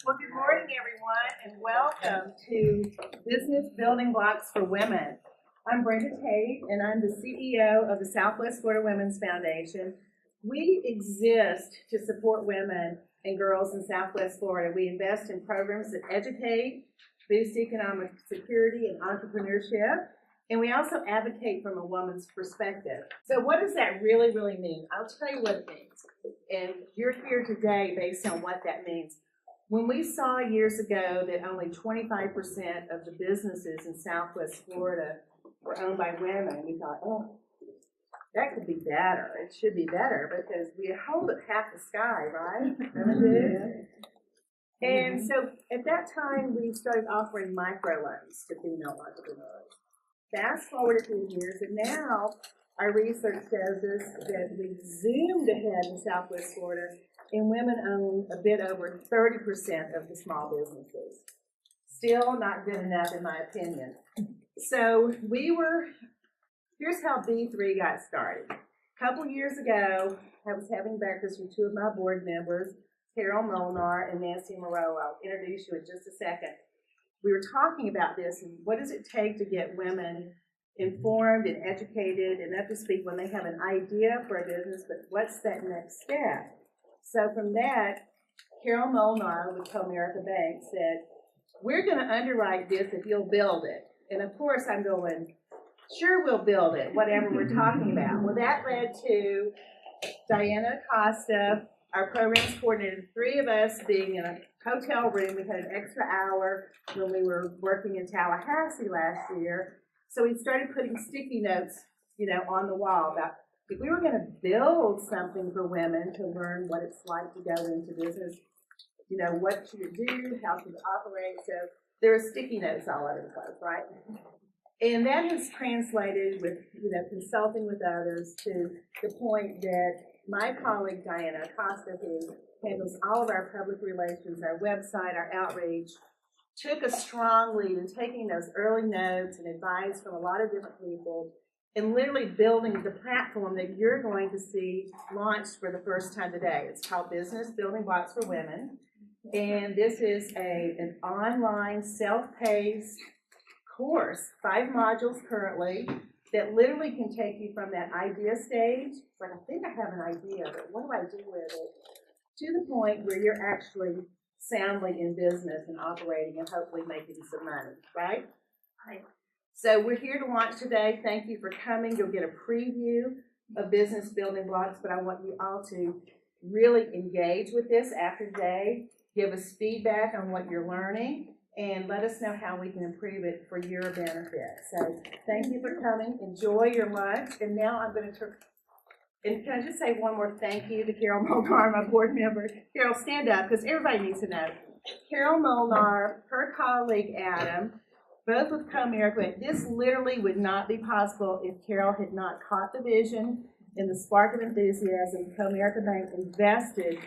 Well, good morning, everyone, and welcome to Business Building Blocks for Women. I'm Brenda Tate, and I'm the CEO of the Southwest Florida Women's Foundation. We exist to support women and girls in Southwest Florida. We invest in programs that educate, boost economic security and entrepreneurship, and we also advocate from a woman's perspective. So what does that really mean? I'll tell you what it means. And you're here today based on what that means. When we saw years ago that only 25% of the businesses in Southwest Florida were owned by women, we thought, oh, that could be better. It should be better because we hold up half the sky, right? And so at that time, we started offering microloans to female entrepreneurs. Fast forward a few years, and now our research shows us that we've zoomed ahead in Southwest Florida, and women own a bit over 30% of the small businesses. Still not good enough, in my opinion. So here's how B3 got started. A couple years ago, I was having breakfast with two of my board members, Carol Molnar and Nancy Moreau. I'll introduce you in just a second. We were talking about this and what does it take to get women informed and educated and up to speed when they have an idea for a business, but what's that next step? So from that, Carol Molnar with Comerica Bank said, we're going to underwrite this if you'll build it. And of course I'm going, sure, we'll build it, whatever we're talking about. Well, that led to Diana Acosta, our programs coordinator, three of us being in a hotel room. We had an extra hour when we were working in Tallahassee last year. So we started putting sticky notes, on the wall about if we were going to build something for women to learn what it's like to go into business, what should it do, how should it operate. So there are sticky notes all over the place, right? And that has translated with, consulting with others to the point that my colleague, Diana Acosta, who handles all of our public relations, our website, our outreach, took a strong lead in taking those early notes and advice from a lot of different people and literally building the platform that you're going to see launched for the first time today. It's called Business Building Blocks for Women. And this is an online, self-paced course, 5 modules currently, that literally can take you from that idea stage, like I think I have an idea, but what do I do with it, to the point where you're actually soundly in business and operating and hopefully making some money, right? Right. So we're here to launch today. Thank you for coming. You'll get a preview of Business Building Blocks, but I want you all to really engage with this after today. Give us feedback on what you're learning, and let us know how we can improve it for your benefit. So thank you for coming. Enjoy your lunch. And now I'm going to turn. And can I just say one more thank you to Carol Molnar, my board member. Carol, stand up, because everybody needs to know. Carol Molnar, her colleague Adam, both with Comerica. This literally would not be possible if Carol had not caught the vision and the spark of enthusiasm Comerica Bank invested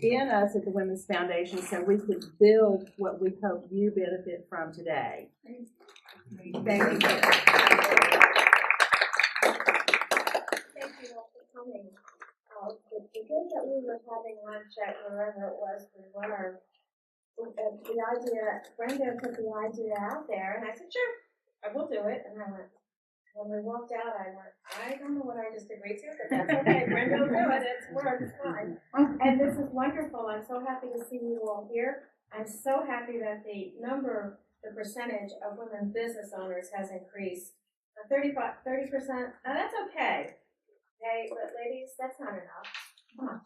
in us at the Women's Foundation so we could build what we hope you benefit from today. Thank you. Thank you all for coming. The day that we were having lunch at wherever it was, the idea, Brenda put the idea out there, and I said, sure, I will do it. And I went, when we walked out, I don't know what I just agreed to, but that's okay. Brenda will do it. It's work. It's fine. And this is wonderful. I'm so happy to see you all here. I'm so happy that the percentage of women business owners has increased. 30%. Now that's okay. Okay, but ladies, that's not enough. Come on.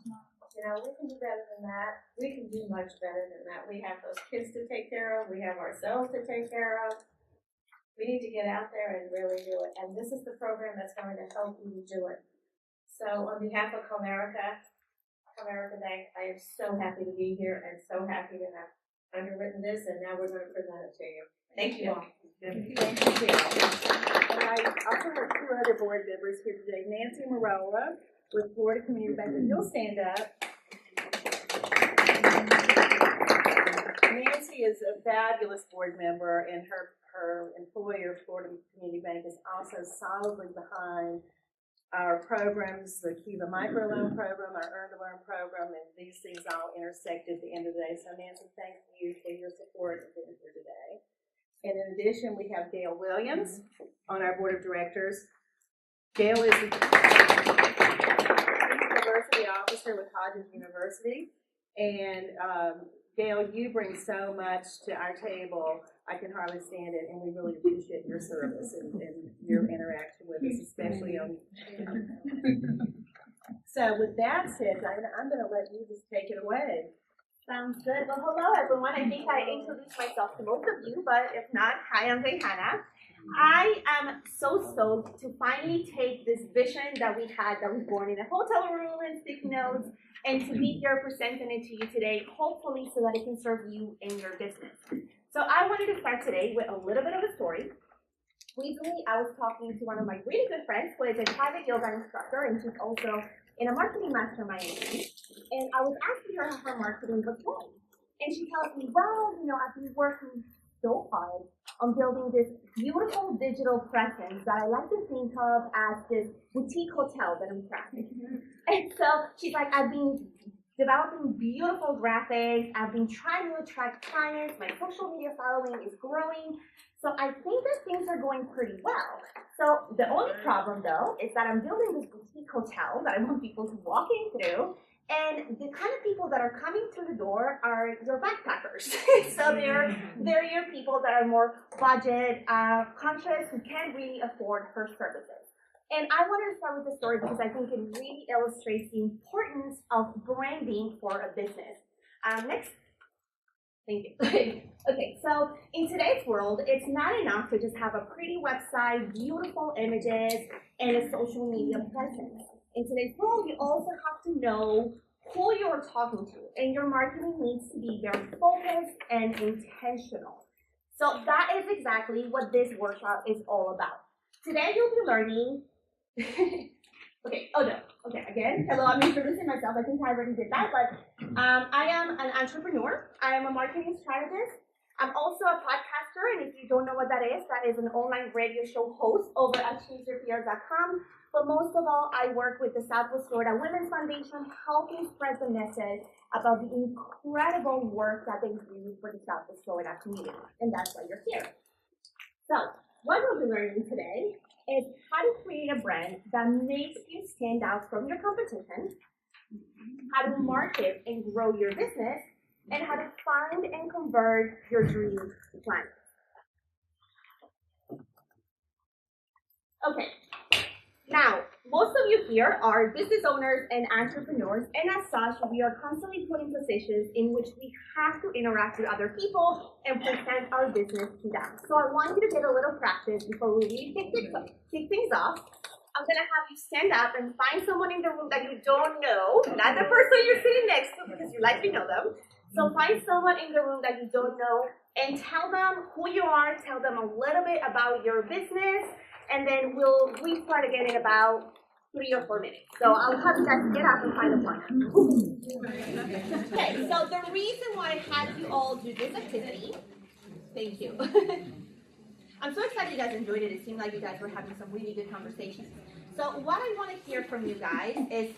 We can do better than that. We can do much better than that. We have those kids to take care of. We have ourselves to take care of. We need to get out there and really do it. And this is the program that's going to help you do it. So on behalf of Comerica Bank, I am so happy to be here and so happy to have underwritten this, and now we're going to present it to you. Thank you all. Thank you, Carol. And I also have two other board members here today, Nancy Moreau with Florida Community Bank. And you'll stand up. Nancy is a fabulous board member, and her employer, Florida Community Bank, is also solidly behind our programs, the Cuba microloan program, our Earn to Learn program, and these things all intersect at the end of the day. So Nancy, thank you for your support and being here today. And in addition, we have Gail Williams on our board of directors. Gail is the diversity officer with Hodges University. And Gail, you bring so much to our table. I can hardly stand it, and we really appreciate your service and your interaction with us, especially on. So with that said, Diana, I'm going to let you just take it away. Sounds good. Well, hello everyone. I think I introduced myself to most of you, but if not, hi, I'm Hannah. I am so stoked to finally take this vision that we had, that was born in a hotel room and sticky notes, and to be here presenting it to you today, hopefully so that it can serve you in your business. So I wanted to start today with a little bit of a story. Recently, I was talking to one of my really good friends who is a private yoga instructor, and she's also in a marketing mastermind. And I was asking her how her marketing was going. And she tells me, well, I've been working so hard on building this beautiful digital presence that I like to think of as this boutique hotel that I'm crafting. And so she's like, I've been developing beautiful graphics. I've been trying to attract clients. My social media following is growing. So I think that things are going pretty well. So the only problem, though, is that I'm building this boutique hotel that I want people to walk in through. And the kind of people that are coming through the door are your backpackers. So they're your people that are more budget conscious, who can't really afford her services. And I wanted to start with this story because I think it really illustrates the importance of branding for a business. Next. Thank you. Okay, so in today's world, it's not enough to just have a pretty website, beautiful images, and a social media presence. In today's world, you also have to know who you're talking to, and your marketing needs to be very focused and intentional. So that is exactly what this workshop is all about. Today, you'll be learning. Again, hello, I'm introducing myself. I think I already did that, but I am an entrepreneur. I am a marketing strategist. I'm also a podcaster, and if you don't know what that is an online radio show host over at chooseyourpr.com. But most of all, I work with the Southwest Florida Women's Foundation, helping spread the message about the incredible work that they do for the Southwest Florida community, and that's why you're here. So, what we'll be learning today is how to create a brand that makes you stand out from your competition, how to market and grow your business, and how to find and convert your dream clients. Okay, now, most of you here are business owners and entrepreneurs, and as such, we are constantly put in positions in which we have to interact with other people and present our business to them. So I want you to get a little practice before we really kick things off. I'm going to have you stand up and find someone in the room that you don't know, not the person you're sitting next to because you likely know them. So find someone in the room that you don't know and tell them who you are, tell them a little bit about your business, and then we'll restart again in about 3 or 4 minutes. So I'll have you guys get up and find a partner. Okay, so the reason why I had you all do this activity, thank you. I'm so excited you guys enjoyed it. It seemed like you guys were having some really good conversations. So what I want to hear from you guys is,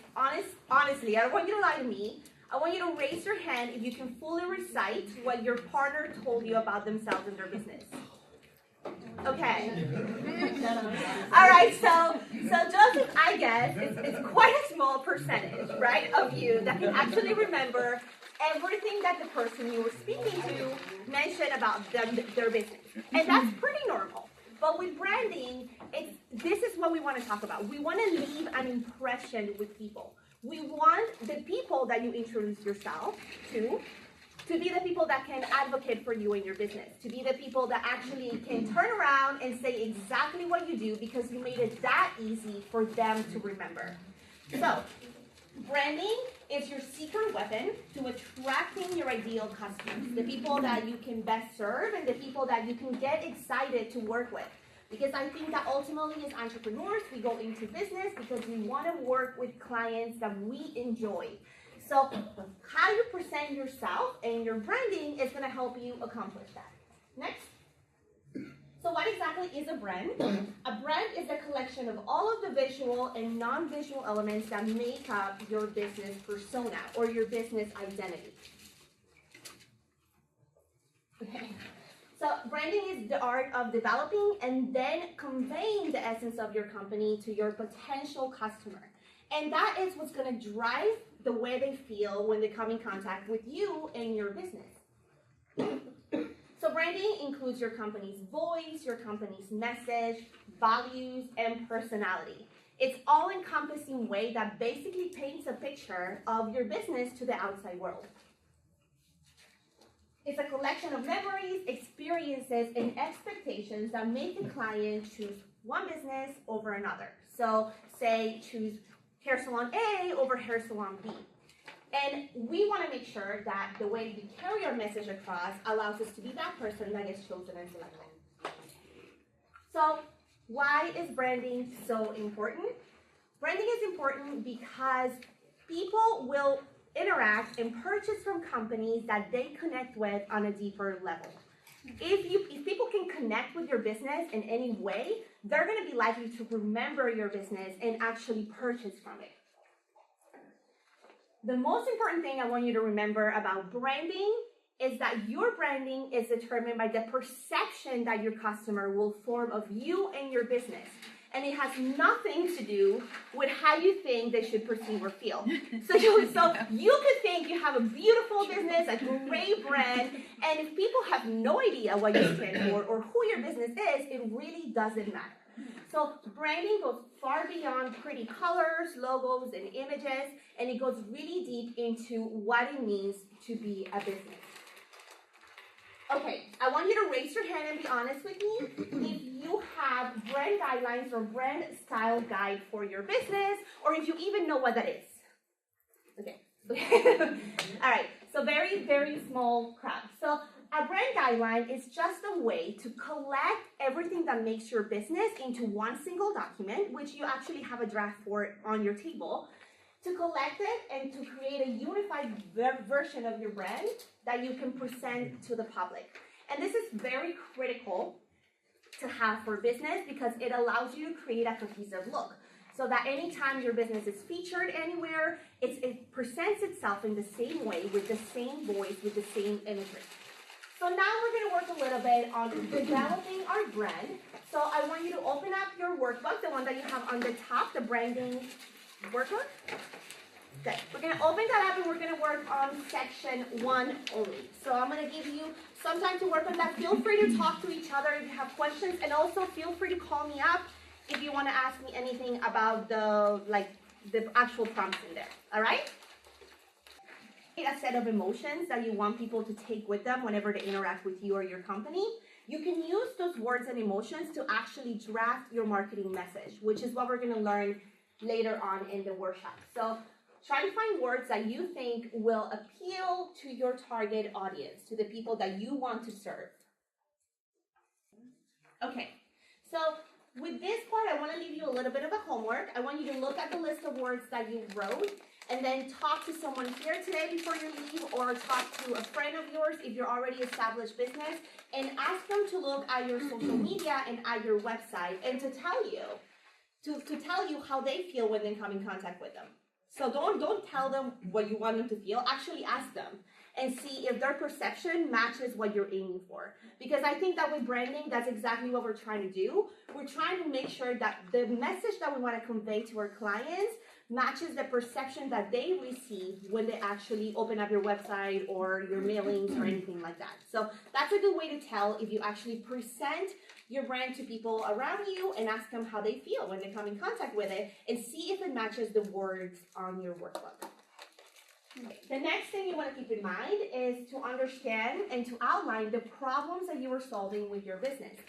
honestly, I don't want you to lie to me. I want you to raise your hand if you can fully recite what your partner told you about themselves and their business. Okay. All right, so just as I guess, it's quite a small percentage, right, of you that can actually remember everything that the person you were speaking to mentioned about their business. And that's pretty normal. But with branding, this is what we want to talk about. We want to leave an impression with people. We want the people that you introduce yourself to be the people that can advocate for you in your business, to be the people that actually can turn around and say exactly what you do because you made it that easy for them to remember. So, branding is your secret weapon to attracting your ideal customers, the people that you can best serve and the people that you can get excited to work with. Because I think that ultimately as entrepreneurs, we go into business because we want to work with clients that we enjoy. So how you present yourself and your branding is going to help you accomplish that. Next. So what exactly is a brand? A brand is a collection of all of the visual and non-visual elements that make up your business persona or your business identity. Okay. So branding is the art of developing and then conveying the essence of your company to your potential customer. And that is what's going to drive the way they feel when they come in contact with you and your business. So branding includes your company's voice, your company's message, values, and personality. It's all-encompassing way that basically paints a picture of your business to the outside world. It's a collection of memories, experiences, and expectations that make the client choose one business over another. So say choose hair salon A over hair salon B. And we want to make sure that the way we carry our message across allows us to be that person that gets chosen and selected. So why is branding so important? Branding is important because people will interact and purchase from companies that they connect with on a deeper level. If people can connect with your business in any way, they're going to be likely to remember your business and actually purchase from it. The most important thing I want you to remember about branding is that your branding is determined by the perception that your customer will form of you and your business. And it has nothing to do with how you think they should perceive or feel. So you could think you have a beautiful business, a great brand, and if people have no idea what you stand for or who your business is, it really doesn't matter. So branding goes far beyond pretty colors, logos, and images, and it goes really deep into what it means to be a business. Okay, I want you to raise your hand and be honest with me if you have brand guidelines or brand style guide for your business, or if you even know what that is. Okay. All right, so very, very small crowd. So a brand guideline is just a way to collect everything that makes your business into one single document, which you actually have a draft for on your table, to collect it and to create a unified version of your brand that you can present to the public. And this is very critical to have for business because it allows you to create a cohesive look. So that anytime your business is featured anywhere, it presents itself in the same way, with the same voice, with the same imagery. So now we're going to work a little bit on developing our brand. So I want you to open up your workbook, the one that you have on the top, the branding workbook. Good. We're going to open that up and we're going to work on section 1 only. So I'm going to give you some time to work on that. Feel free to talk to each other if you have questions, and also feel free to call me up if you want to ask me anything about the actual prompts in there. All right? A set of emotions that you want people to take with them whenever they interact with you or your company. You can use those words and emotions to actually draft your marketing message, which is what we're going to learn later on in the workshop. So try to find words that you think will appeal to your target audience, to the people that you want to serve. Okay, so with this part, I want to leave you a little bit of a homework. I want you to look at the list of words that you wrote and then talk to someone here today before you leave, or talk to a friend of yours if you're already established business, and ask them to look at your social media and at your website and to tell you how they feel when they come in contact with them. So don't tell them what you want them to feel. Actually ask them and see if their perception matches what you're aiming for. Because I think that with branding, that's exactly what we're trying to do. We're trying to make sure that the message that we want to convey to our clients matches the perception that they receive when they actually open up your website or your mailings or anything like that. So that's a good way to tell if you actually present your brand to people around you and ask them how they feel when they come in contact with it, and see if it matches the words on your workbook. Okay. The next thing you want to keep in mind is to understand and to outline the problems that you are solving with your business.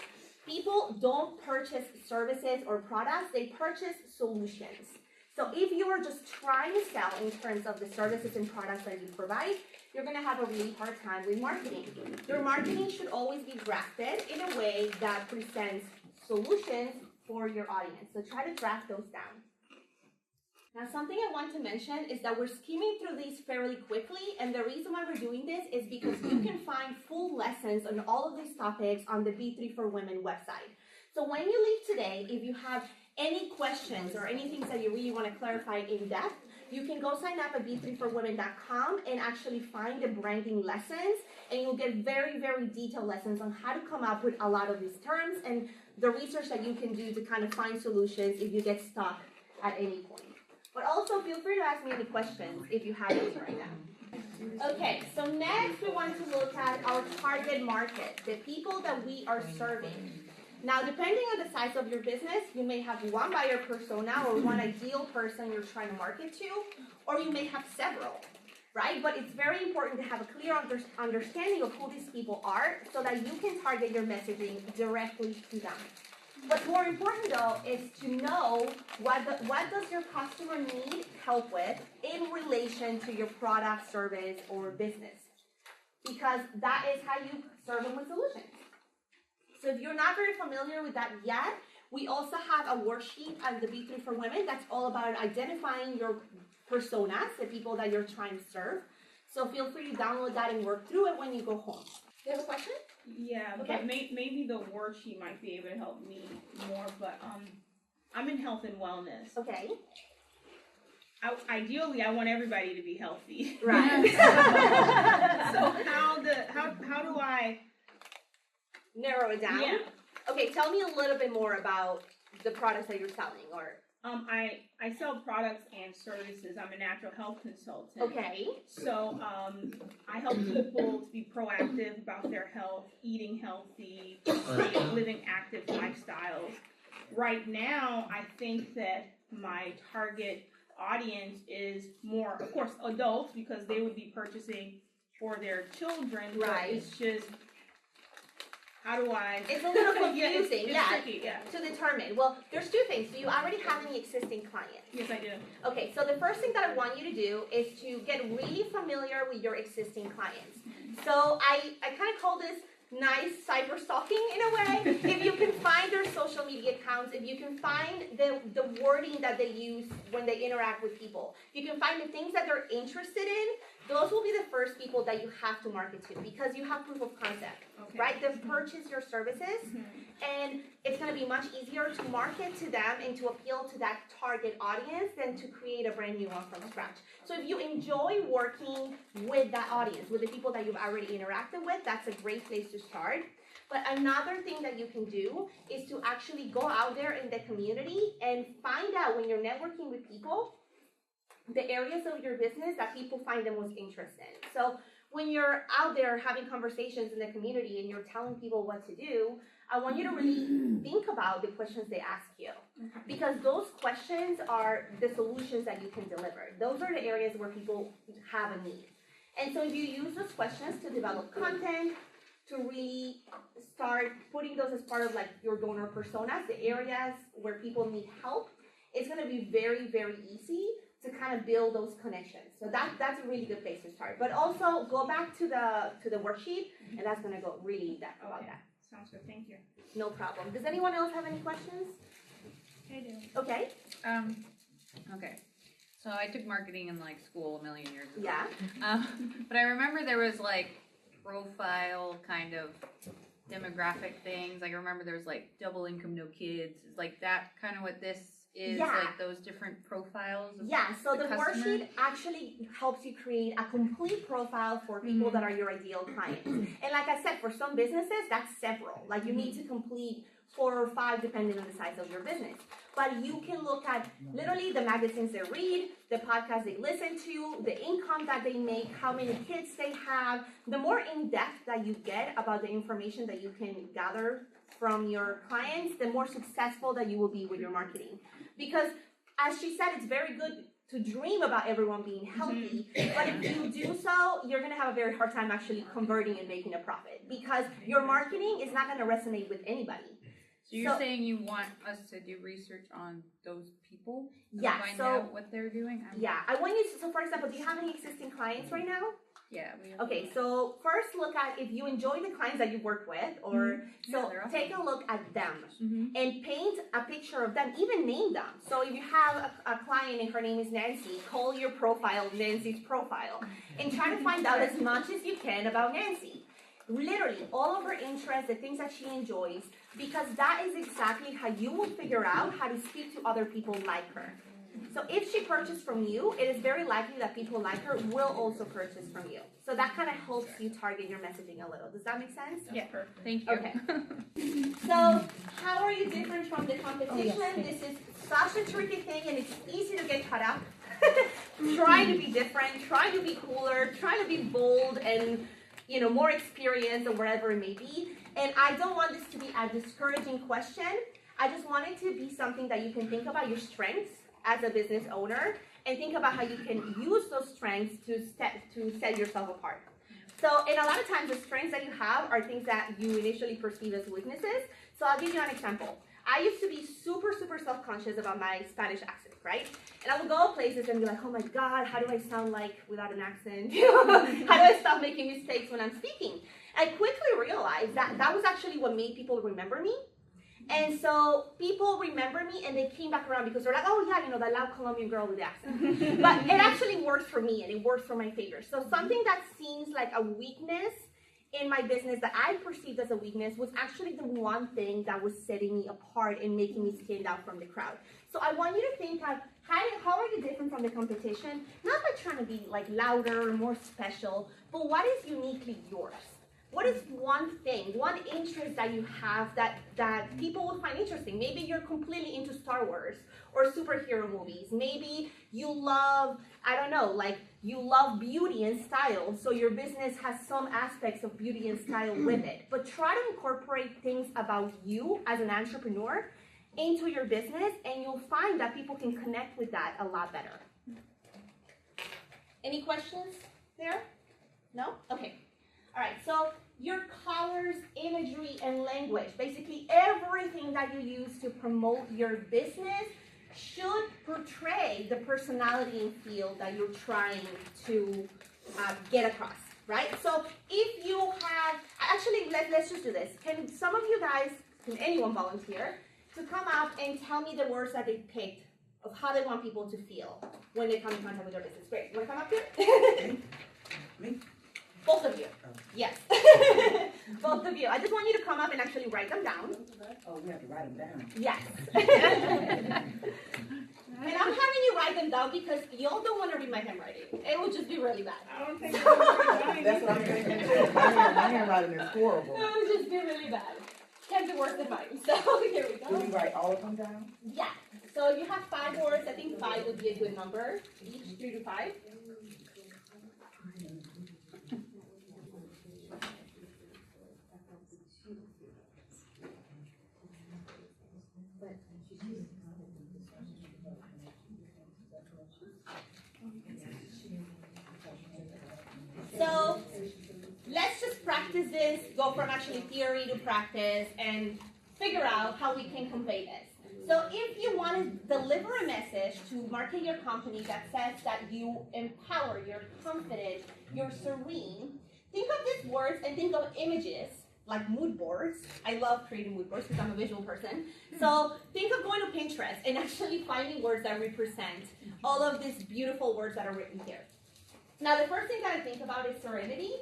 People don't purchase services or products, they purchase solutions. So if you are just trying to sell in terms of the services and products that you provide, you're going to have a really hard time with marketing. Your marketing should always be drafted in a way that presents solutions for your audience. So try to draft those down. Now, something I want to mention is that we're skimming through these fairly quickly, and the reason why we're doing this is because you can find full lessons on all of these topics on the B3 for Women website. So when you leave today, if you have any questions or anything that you really want to clarify in depth, you can go sign up at b3forwomen.com and actually find the branding lessons, and you'll get very, very detailed lessons on how to come up with a lot of these terms and the research that you can do to kind of find solutions if you get stuck at any point. But also feel free to ask me any questions if you have any right now. Okay, so next we want to look at our target market, the people that we are serving. Now, depending on the size of your business, you may have one buyer persona or one ideal person you're trying to market to, or you may have several, right? But it's very important to have a clear understanding of who these people are so that you can target your messaging directly to them. What's more important, though, is to know what does your customer need help with in relation to your product, service, or business, because that is how you serve them with solutions. So if you're not very familiar with that yet, we also have a worksheet at the B3 for Women that's all about identifying your personas, the people that you're trying to serve. So feel free to download that and work through it when you go home. You have a question? Yeah, Okay. but maybe the worksheet might be able to help me more, but I'm in health and wellness. Okay. Ideally, I want everybody to be healthy. Right. So how do I Narrow it down? Yeah. Okay, tell me a little bit more about the products that you're selling, or... I sell products and services. I'm a natural health consultant. Okay. So I help people to be proactive about their health, eating healthy, living active lifestyles. Right now, I think that my target audience is more, of course, adults, because they would be purchasing for their children. Right. But it's just, how do I? It's a little confusing, it's yeah, tricky, yeah. to determine. Well, there's two things. Do you already have any existing clients? Yes, I do. Okay, so the first thing that I want you to do is to get really familiar with your existing clients. So I kind of call this nice cyber stalking in a way. If you can find their social media accounts, if you can find the wording that they use when they interact with people, if you can find the things that they're interested in, those will be the first people that you have to market to, because you have proof of concept, Okay. right? They've purchased your services, and it's going to be much easier to market to them and to appeal to that target audience than to create a brand new one from scratch. So if you enjoy working with that audience, with the people that you've already interacted with, that's a great place to start. But another thing that you can do is to actually go out there in the community and find out, when you're networking with people, the areas of your business that people find the most interest in. So when you're out there having conversations in the community and you're telling people what to do, I want you to really think about the questions they ask you, because those questions are the solutions that you can deliver. Those are the areas where people have a need. And so if you use those questions to develop content, to really start putting those as part of like your donor personas, the areas where people need help, it's going to be very, very easy to kind of build those connections. So that's a really good place to start. But also go back to the worksheet, and that's going to go really in depth about that. Sounds good. Thank you. No problem. Does anyone else have any questions? I do. Okay. Okay. So I took marketing in like school a million years ago. Yeah. But I remember there was like profile kind of demographic things. Like I remember there was like double income, no kids. Is like that kind of what this is, Yeah. like those different profiles of Yeah, so the customer? worksheet actually helps you create a complete profile for people that are your ideal clients. And like I said, for some businesses, that's several. Like you need to complete 4 or 5 depending on the size of your business. But you can look at literally the magazines they read, the podcasts they listen to, the income that they make, how many kids they have. The more in-depth that you get about the information that you can gather from your clients, the more successful that you will be with your marketing. Because as she said, it's very good to dream about everyone being healthy, but if you do so, you're going to have a very hard time actually converting and making a profit, because your marketing is not going to resonate with anybody. So you're saying you want us to do research on those people? Yeah, Find so out what they're doing? I want you to, so for example, do you have any existing clients right now? Yeah. Okay, so first look at if you enjoy the clients that you work with, or Yeah, they're awesome. take a look at them Mm-hmm. and paint a picture of them, even name them. So if you have a client and her name is Nancy, call your profile Nancy's profile and try to find out as much as you can about Nancy. literally all of her interests, the things that she enjoys, because that is exactly how you will figure out how to speak to other people like her. So if she purchased from you, it is very likely that people like her will also purchase from you. So that kind of helps you target your messaging a little. Does that make sense? Yeah, perfect. Thank you. Okay. So how are you different from the competition? This is such a tricky thing, and it's easy to get caught up. Trying to be different, trying to be cooler, trying to be bold and, you know, more experienced or whatever it may be. And I don't want this to be a discouraging question. I just want it to be something that you can think about your strengths as a business owner and think about how you can use those strengths to set yourself apart. So, and a lot of times the strengths that you have are things that you initially perceive as weaknesses. So I'll give you an example. I used to be super self-conscious about my Spanish accent, right? And I would go places and be like, oh my God, how do I sound like without an accent? How do I stop making mistakes when I'm speaking? I quickly realized that that was actually what made people remember me. And so people remember me and they came back around because they're like, oh yeah, you know, that loud Colombian girl with the accent. But it actually works for me and it works for my favor. So something that seems like a weakness in my business that I perceived as a weakness was actually the one thing that was setting me apart and making me stand out from the crowd. So I want you to think of how are you different from the competition? Not by trying to be like louder or more special, but what is uniquely yours? What is one thing, one interest that you have that people will find interesting? Maybe you're completely into Star Wars or superhero movies. Maybe you love, I don't know, like you love beauty and style, so your business has some aspects of beauty and style with it. But try to incorporate things about you as an entrepreneur into your business, and you'll find that people can connect with that a lot better. Any questions there? No? Okay. All right, so your colors, imagery, and language, basically everything that you use to promote your business should portray the personality and feel that you're trying to get across, right? So if you have, actually, let's just do this. Can some of you guys, can anyone volunteer to come up and tell me the words that they picked of how they want people to feel when they come in contact with their business? Great, you want to come up here? Me? Both of you. Yes. Both of you. I just want you to come up and actually write them down. Oh, we have to write them down. Yes. And I'm having you write them down because y'all don't want to read my handwriting. It will just be really bad. I don't think it's That's what I'm thinking too. My handwriting is horrible. It will just be really bad. Can't be worse than mine. So here we Do go. we write all of them down? Yeah. So you have 5 words. I think 5 would be a good number. Each 3 to 5. So let's just practice this, go from actually theory to practice, and figure out how we can convey this. So if you want to deliver a message to market your company that says that you empower, you're confident, you're serene, think of these words and think of images, like mood boards. I love creating mood boards because I'm a visual person. So think of going to Pinterest and actually finding words that represent all of these beautiful words that are written here. Now, the first thing that I think about is serenity.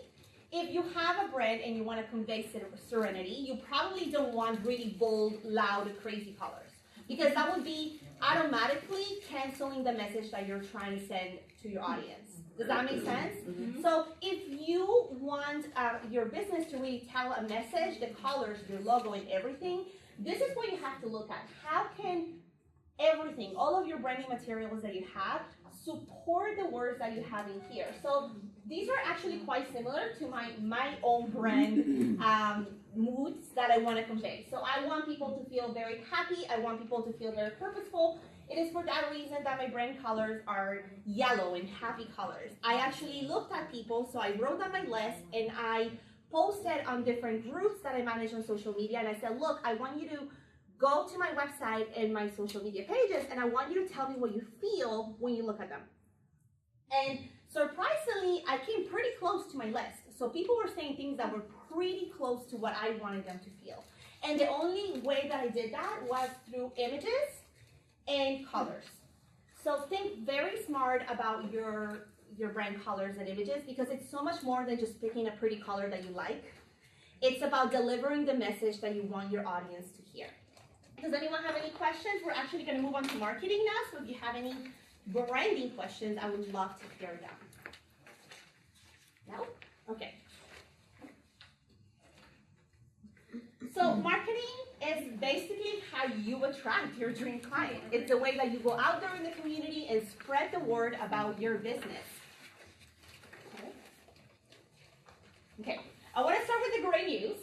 If you have a brand and you want to convey serenity, you probably don't want really bold, loud, crazy colors, because that would be automatically canceling the message that you're trying to send to your audience. Does that make sense? Mm-hmm. So if you want your business to really tell a message, the colors, your logo, and everything, this is what you have to look at. How can everything, all of your branding materials that you have, support the words that you have in here? So these are actually quite similar to my own brand moods that I want to convey. So I want people to feel very happy. I want people to feel very purposeful. It is for that reason that my brand colors are yellow and happy colors. I actually looked at people, so I wrote down my list and I posted on different groups that I manage on social media, and I said, look, I want you to go to my website and my social media pages, and I want you to tell me what you feel when you look at them. And surprisingly, I came pretty close to my list. So people were saying things that were pretty close to what I wanted them to feel. And the only way that I did that was through images and colors. So think very smart about your brand colors and images, because it's so much more than just picking a pretty color that you like. It's about delivering the message that you want your audience to hear. Does anyone have any questions? We're actually going to move on to marketing now, so if you have any branding questions, I would love to hear them. No? Okay. So marketing is basically how you attract your dream client. It's the way that you go out there in the community and spread the word about your business. Okay, I want to start with the great news,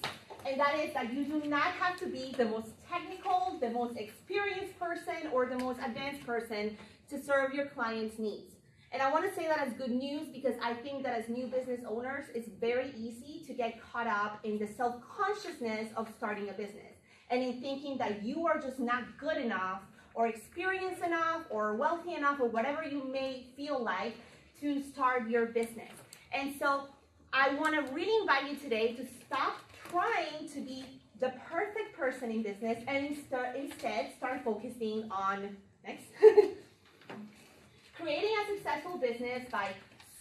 and that is that you do not have to be the most technical, the most experienced person, or the most advanced person to serve your clients' needs. And I want to say that as good news because I think that as new business owners, it's very easy to get caught up in the self-consciousness of starting a business and in thinking that you are just not good enough or experienced enough or wealthy enough or whatever you may feel like to start your business. And so I want to really invite you today to stop trying to be the perfect person in business and instead start focusing on, next, creating a successful business by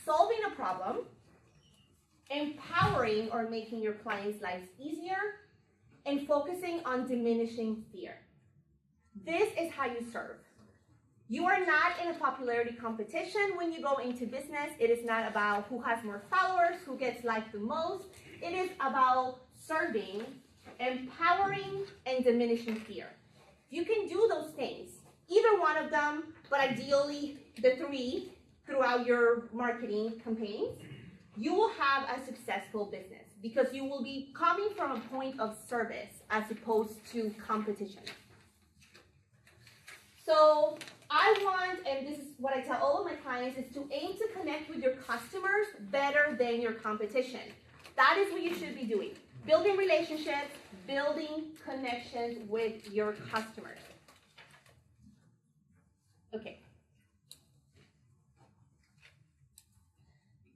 solving a problem, empowering or making your clients' lives easier, and focusing on diminishing fear. This is how you serve. You are not in a popularity competition when you go into business. It is not about who has more followers, who gets liked the most. It is about serving, empowering, and diminishing fear. You can do those things, either one of them, but ideally the three throughout your marketing campaigns, you will have a successful business because you will be coming from a point of service as opposed to competition. So I want, and this is what I tell all of my clients, is to aim to connect with your customers better than your competition. That is what you should be doing. Building relationships, building connections with your customers. Okay.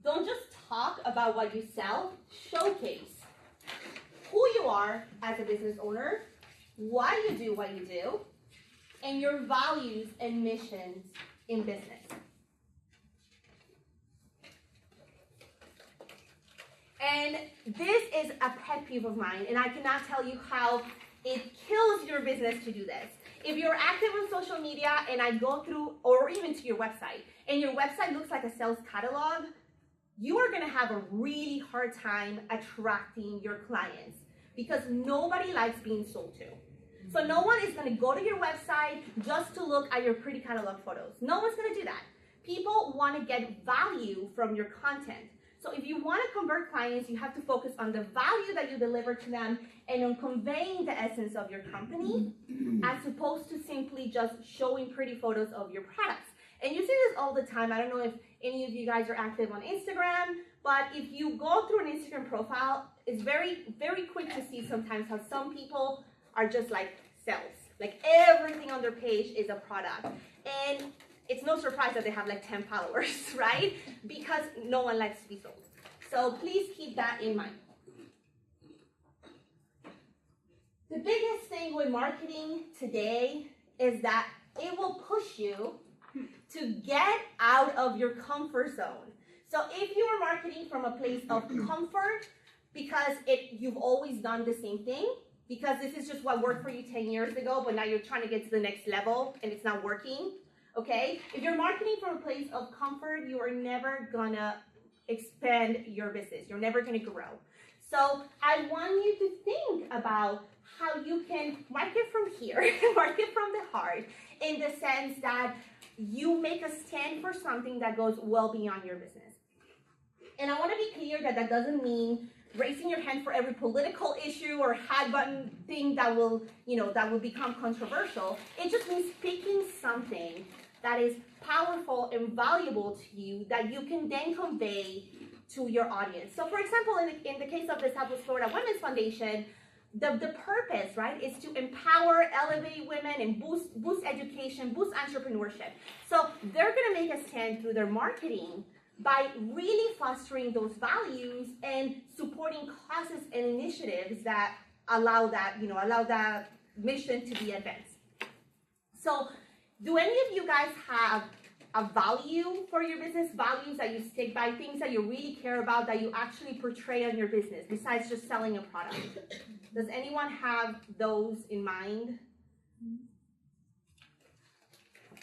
Don't just talk about what you sell, showcase who you are as a business owner, why you do what you do, and your values and missions in business. And this is a pet peeve of mine, and I cannot tell you how it kills your business to do this. If you're active on social media and I go through, or even to your website, and your website looks like a sales catalog, you are gonna have a really hard time attracting your clients because nobody likes being sold to. So no one is gonna go to your website just to look at your pretty catalog photos. No one's gonna do that. People wanna get value from your content. So if you wanna convert clients, you have to focus on the value that you deliver to them and on conveying the essence of your company as opposed to simply just showing pretty photos of your products. And you see this all the time. I don't know if any of you guys are active on Instagram, but if you go through an Instagram profile, it's very, very quick to see sometimes how some people are just like sales. Like everything on their page is a product. And it's no surprise that they have like 10 followers, right? Because no one likes to be sold. So please keep that in mind. The biggest thing with marketing today is that it will push you to get out of your comfort zone. So if you are marketing from a place of comfort because you've always done the same thing, because this is just what worked for you 10 years ago, but now you're trying to get to the next level and it's not working, okay? If you're marketing from a place of comfort, you are never gonna expand your business. You're never gonna grow. So I want you to think about how you can market from here, market from the heart, in the sense that you make a stand for something that goes well beyond your business. And I want to be clear that that doesn't mean raising your hand for every political issue or hot button thing that will, that will become controversial. It just means picking something that is powerful and valuable to you that you can then convey to your audience. So for example, in the case of the Southwest Florida Women's Foundation, the purpose, right, is to empower, elevate women and boost education, boost entrepreneurship. So they're going to make a stand through their marketing by really fostering those values and supporting causes and initiatives that allow that mission to be advanced. So do any of you guys have a value for your business, values that you stick by, things that you really care about, that you actually portray on your business, besides just selling a product. Does anyone have those in mind?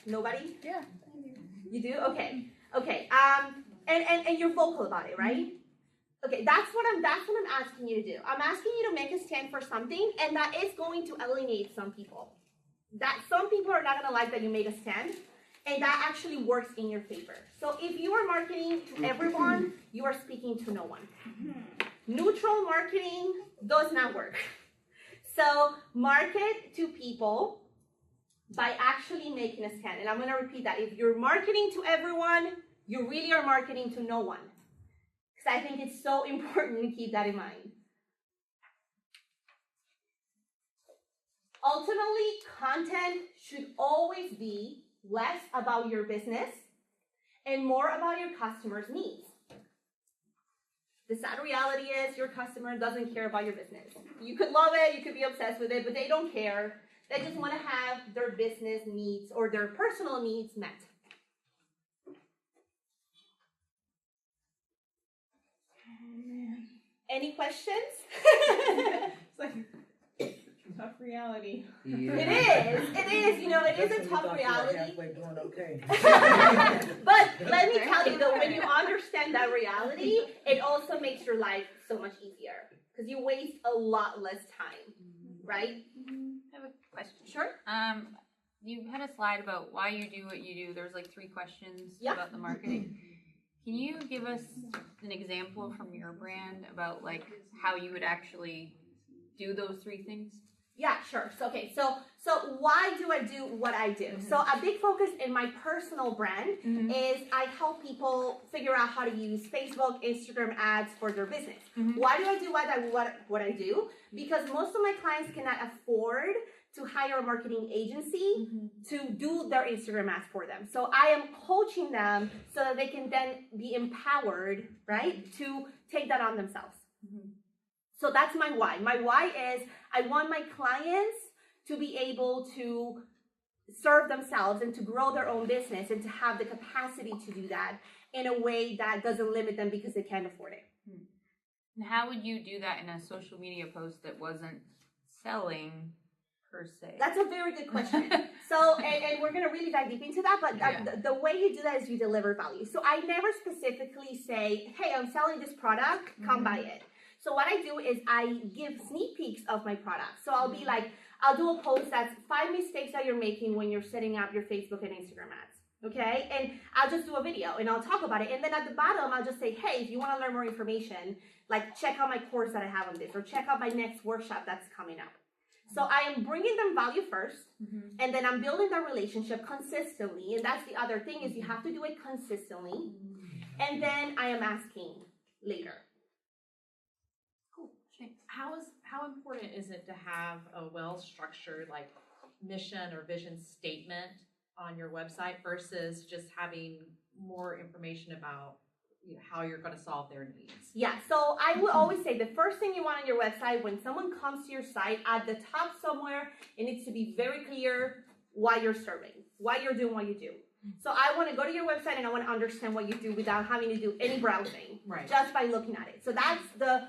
Nobody? Yeah. You do? Okay. Okay. And you're vocal about it, right? Okay, that's what I'm asking you to do. I'm asking you to make a stand for something, and that is going to alienate some people. That some people are not gonna like that you made a stand, and that actually works in your favor. So if you are marketing to everyone, you are speaking to no one. Neutral marketing does not work. So market to people by actually making a stand. And I'm gonna repeat that. If you're marketing to everyone, you really are marketing to no one. Because I think it's so important to keep that in mind. Ultimately, content should always be less about your business and more about your customer's needs. The sad reality is your customer doesn't care about your business. You could love it, you could be obsessed with it, but they don't care. They just want to have their business needs or their personal needs met. Oh man. Any questions? It's like tough reality. Yeah. It is, you know, it is a tough reality. Halfway doing okay. But let me tell you though, when you understand that reality, it also makes your life so much easier because you waste a lot less time, right? I have a question. Sure. You had a slide about why you do what you do. There's like 3 questions Yeah. about the marketing. Can you give us an example from your brand about like how you would actually do those 3 things? Yeah, sure. So why do I do what I do? So a big focus in my personal brand is I help people figure out how to use Facebook, Instagram ads for their business. Why do I do what I do? Because most of my clients cannot afford to hire a marketing agency to do their Instagram ads for them. So I am coaching them so that they can then be empowered, right, to take that on themselves. So that's my why. My why is I want my clients to be able to serve themselves and to grow their own business and to have the capacity to do that in a way that doesn't limit them because they can't afford it. And how would you do that in a social media post that wasn't selling per se? That's a very good question. So, and we're going to really dive deep into that, but the way you do that is you deliver value. So I never specifically say, hey, I'm selling this product, come buy it. So what I do is I give sneak peeks of my product. So I'll be like, I'll do a post that's 5 mistakes that you're making when you're setting up your Facebook and Instagram ads. Okay, and I'll just do a video and I'll talk about it. And then at the bottom, I'll just say, hey, if you want to learn more information, like check out my course that I have on this, or check out my next workshop that's coming up. So I am bringing them value first, and then I'm building that relationship consistently. And that's the other thing is you have to do it consistently. And then I am asking later. Cool. How important is it to have a well-structured like mission or vision statement on your website versus just having more information about how you're going to solve their needs? Yeah, so I would always say the first thing you want on your website when someone comes to your site, at the top somewhere, it needs to be very clear why you're serving, why you're doing what you do. So I want to go to your website and I want to understand what you do without having to do any browsing, just by looking at it. So that's the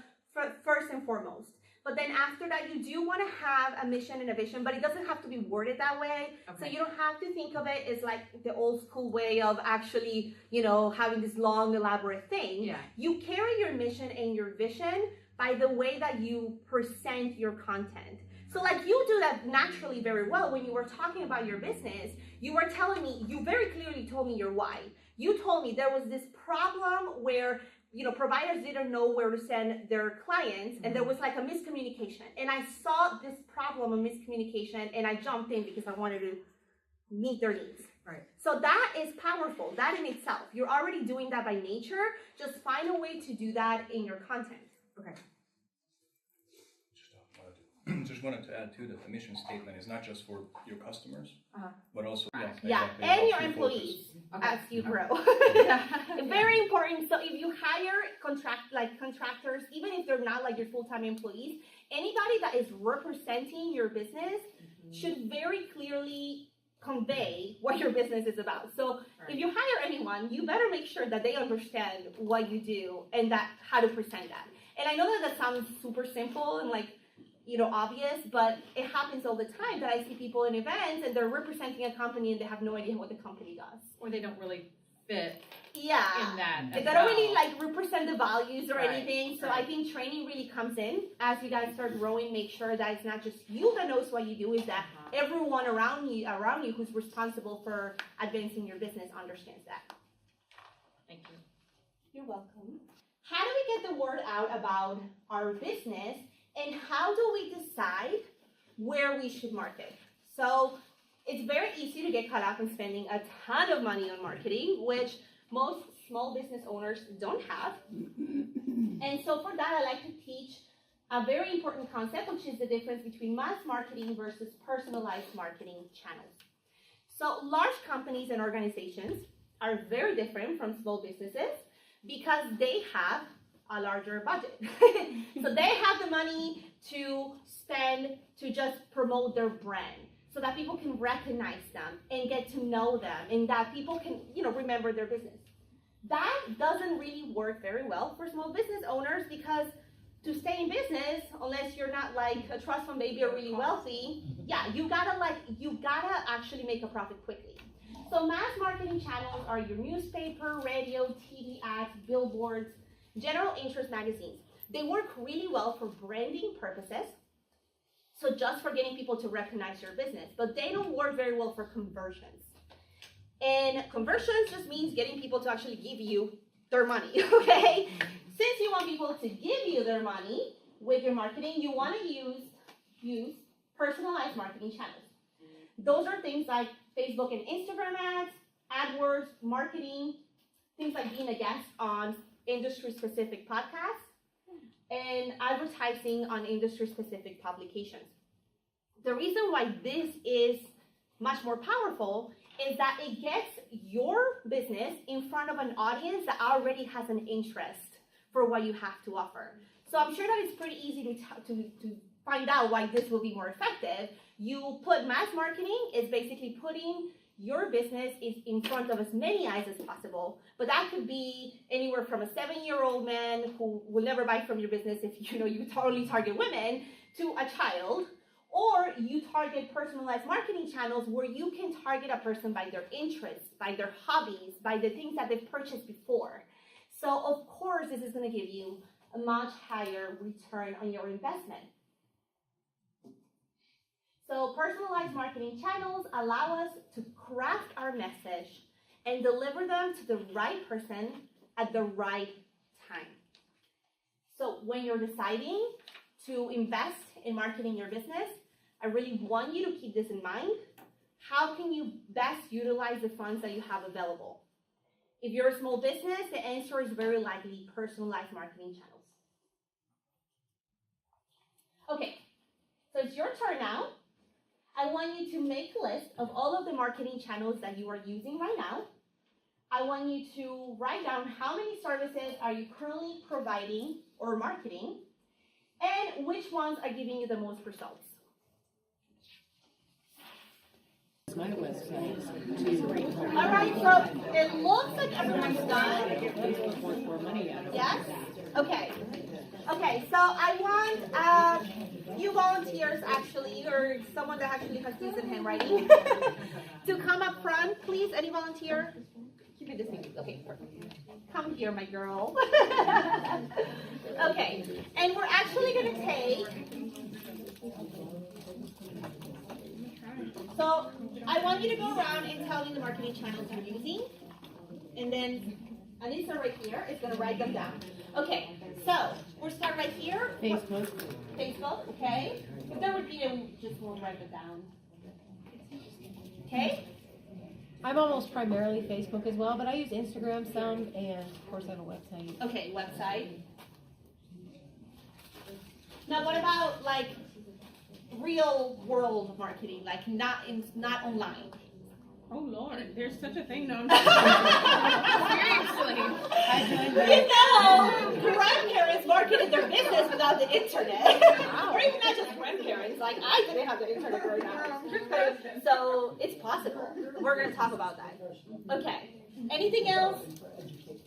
first and foremost. But then after that, you do want to have a mission and a vision, but it doesn't have to be worded that way. Okay. So you don't have to think of it as like the old school way of actually, having this long, elaborate thing. Yeah. You carry your mission and your vision by the way that you present your content. So like you do that naturally very well. When you were talking about your business, you were telling me, you very clearly told me your why. You told me there was this problem where providers didn't know where to send their clients, and there was like a miscommunication. And I saw this problem of miscommunication, and I jumped in because I wanted to meet their needs. Right. So that is powerful, that in itself. You're already doing that by nature. Just find a way to do that in your content. Okay. Just wanted to add too that the mission statement is not just for your customers, but also and exactly, your employees as you grow. Very important. So if you hire contractors, even if they're not like your full-time employees, anybody that is representing your business should very clearly convey what your business is about. So if you hire anyone, you better make sure that they understand what you do and that how to present that. And I know that sounds super simple and like, obvious, but it happens all the time that I see people in events and they're representing a company and they have no idea what the company does. Or they don't really fit Yeah. in that They as don't well. really like represent the values or Right, anything. So right. I think training really comes in as you guys start growing. Make sure that it's not just you that knows what you do, is that everyone around you who's responsible for advancing your business understands that. Thank you. You're welcome. How do we get the word out about our business, and how do we decide where we should market? So it's very easy to get caught up in spending a ton of money on marketing, which most small business owners don't have. And so for that, I like to teach a very important concept, which is the difference between mass marketing versus personalized marketing channels. So large companies and organizations are very different from small businesses because they have a larger budget. So they have the money to spend to just promote their brand so that people can recognize them and get to know them and that people can, remember their business. That doesn't really work very well for small business owners because to stay in business, unless you're not like a trust fund baby or really wealthy, you gotta actually make a profit quickly. So mass marketing channels are your newspaper, radio, TV ads, billboards, general interest magazines. They work really well for branding purposes, so just for getting people to recognize your business, but they don't work very well for conversions. And conversions just means getting people to actually give you their money, okay? Since you want people to give you their money with your marketing, you want to use personalized marketing channels. Those are things like Facebook and Instagram ads, AdWords, marketing, things like being a guest on industry-specific podcasts, and advertising on industry-specific publications. The reason why this is much more powerful is that it gets your business in front of an audience that already has an interest for what you have to offer. So I'm sure that it's pretty easy to find out why this will be more effective. You put mass marketing is basically putting your business is in front of as many eyes as possible, but that could be anywhere from a 7-year-old man who will never buy from your business if you totally target women, to a child, or you target personalized marketing channels where you can target a person by their interests, by their hobbies, by the things that they've purchased before. So of course, this is going to give you a much higher return on your investment. So personalized marketing channels allow us to craft our message and deliver them to the right person at the right time. So when you're deciding to invest in marketing your business, I really want you to keep this in mind. How can you best utilize the funds that you have available? If you're a small business, the answer is very likely personalized marketing channels. Okay, so it's your turn now. I want you to make a list of all of the marketing channels that you are using right now. I want you to write down how many services are you currently providing or marketing, and which ones are giving you the most results. My website. All right, so it looks like everyone's done. Facebook wants more money out of it. Yes? Okay. Okay, so I want you volunteers actually, or someone that actually has decent handwriting, to come up front, please. Any volunteer? Keep it distinct. Okay, perfect. Come here, my girl. Okay, and we're actually going to take. So I want you to go around and tell me the marketing channels you're using, and then Anissa right here is going to write them down. Okay, so we'll start right here. Facebook. Facebook, okay. If they're repeated, we'll write it down. Okay. I'm almost primarily Facebook as well, but I use Instagram some, and of course I have a website. Okay, website. Now, what about like real world marketing, like not online? Oh Lord, there's such a thing known. Seriously. Grandparents marketed their business without the internet. Or even not just grandparents, like I didn't have the internet growing up. So it's possible. We're gonna talk about that. Okay. Anything else?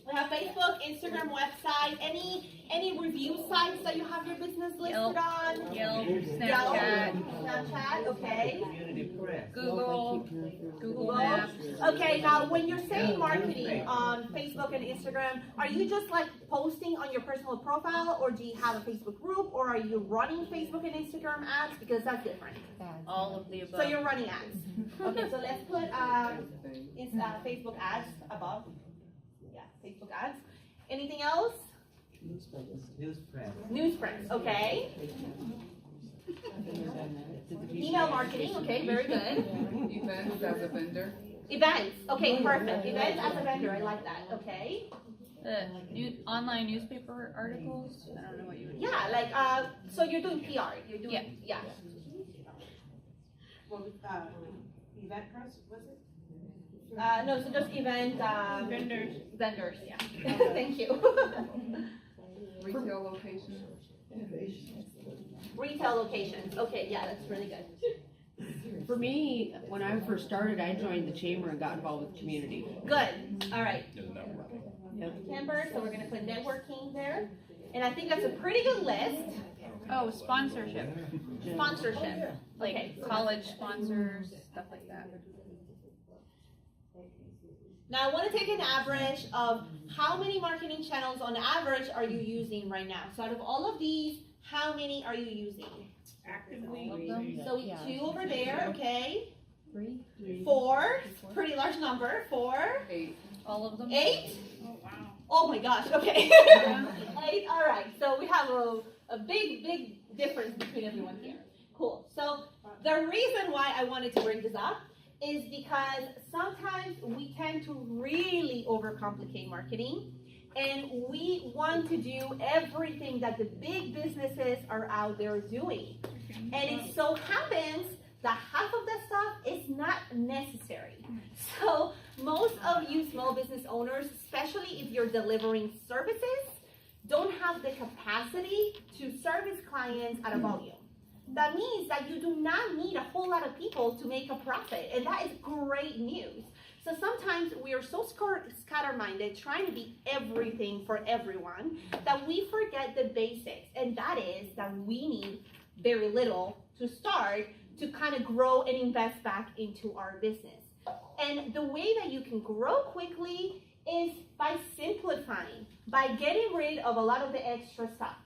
We have Facebook, Instagram, website. Any review sites that you have your business listed on? Yelp, Snapchat, Snapchat, okay. Google Maps. Okay, now when you're saying marketing on Facebook and Instagram, are you just like posting on your personal profile, or do you have a Facebook group, or are you running Facebook and Instagram ads? Because that's different. All of the above. So you're running ads. Okay, so let's put Facebook ads above. Yeah, Facebook ads. Anything else? Newsprint, okay. Email marketing, okay, very good. Events as a vendor. Events, okay, perfect. Events as a vendor, I like that, okay. Online newspaper articles. I don't know what you would. Yeah, like, so you're doing PR, you're doing, yeah. Well, event press, was it? No, so just event, vendors, yeah. Thank you. Retail location. Retail locations, okay, yeah, that's really good. For me, when I first started, I joined the chamber and got involved with community. Good, all right. Yeah, the networking. Yep. September, so we're gonna put networking there. And I think that's a pretty good list. Oh, sponsorship. Sponsorship. Like Okay. college sponsors, stuff like that. Now I want to take an average of how many marketing channels on average are you using right now? So out of all of these, how many are you using? Actively. So Yeah. 2 over there, okay. 3. 4, pretty large number. 4. 8. All of them. 8. Oh, wow. Oh my gosh, okay. 8, all right. So we have a big difference between everyone here. Cool. So the reason why I wanted to bring this up is because sometimes we tend to really overcomplicate marketing, and we want to do everything that the big businesses are out there doing. And it so happens that half of the stuff is not necessary. So most of you small business owners, especially if you're delivering services, don't have the capacity to service clients at a volume. That means that you do not need a whole lot of people to make a profit, and that is great news. So sometimes we are so scatter-minded, trying to be everything for everyone, that we forget the basics, and that is that we need very little to start to kind of grow and invest back into our business. And the way that you can grow quickly is by simplifying, by getting rid of a lot of the extra stuff.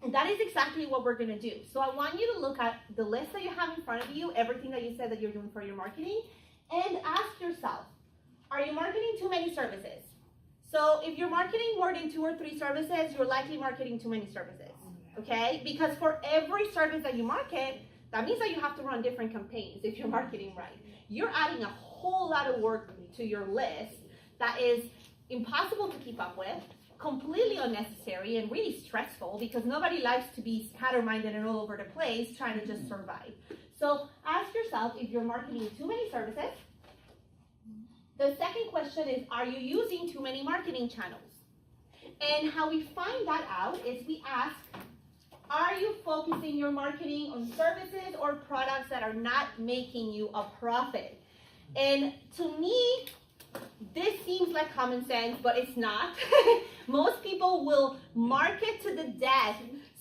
And that is exactly what we're gonna do. So I want you to look at the list that you have in front of you, everything that you said that you're doing for your marketing, and ask yourself, are you marketing too many services? So if you're marketing more than 2 or 3 services, you're likely marketing too many services, okay? Because for every service that you market, that means that you have to run different campaigns if you're marketing right. You're adding a whole lot of work to your list that is impossible to keep up with, completely unnecessary, and really stressful, because nobody likes to be scatter-minded and all over the place trying to just survive. So ask yourself if you're marketing too many services. The second question is, are you using too many marketing channels? And how we find that out is we ask, are you focusing your marketing on services or products that are not making you a profit? And to me, this seems like common sense, but it's not. Most people will market to the death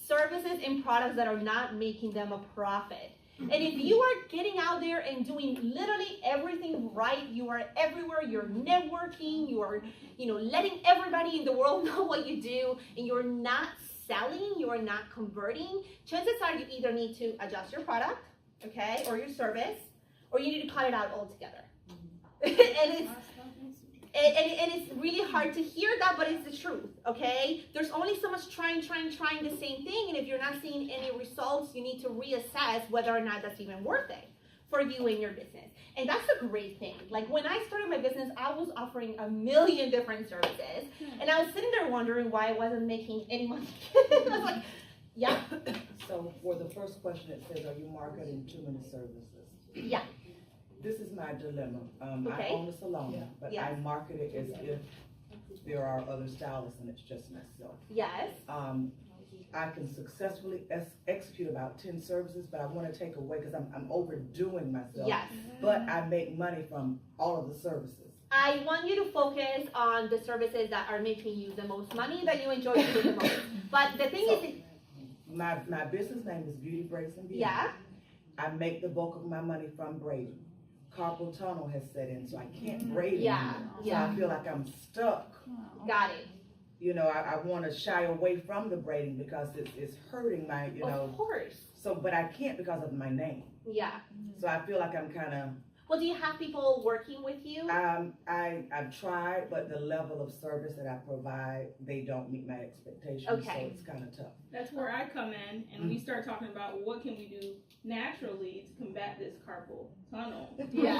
services and products that are not making them a profit. And if you are getting out there and doing literally everything right, you are everywhere, you're networking, you are, letting everybody in the world know what you do, and you're not selling, you are not converting, chances are you either need to adjust your product, okay, or your service, or you need to cut it out altogether. And it's really hard to hear that, but it's the truth, okay? There's only so much trying the same thing, and if you're not seeing any results, you need to reassess whether or not that's even worth it for you and your business. And that's a great thing. Like when I started my business, I was offering a million different services, and I was sitting there wondering why I wasn't making any money. I was like, yeah. So for the first question, it says, are you marketing too many services? Yeah. This is my dilemma. Okay. I own a salon, but I market it as if there are other stylists and it's just myself. Yes. I can successfully execute about 10 services, but I want to take away because I'm overdoing myself. Yes. But I make money from all of the services. I want you to focus on the services that are making you the most money, that you enjoy doing the most. But the thing is, my business name is Beauty Braids and Beauty. yeah. I make the bulk of my money from braiding. Carpal tunnel has set in, so I can't braid Yeah, anymore. yeah. So I feel like I'm stuck. Got it. You know, I want to shy away from the braiding because it's hurting my, you know. Of course. So, but I can't because of my name. Yeah. So I feel like I'm kind of. Well, do you have people working with you? I've tried, but the level of service that I provide, they don't meet my expectations. Okay. So it's kind of tough. That's where I come in, and we start talking about what can we do naturally to combat this carpal tunnel. Yeah.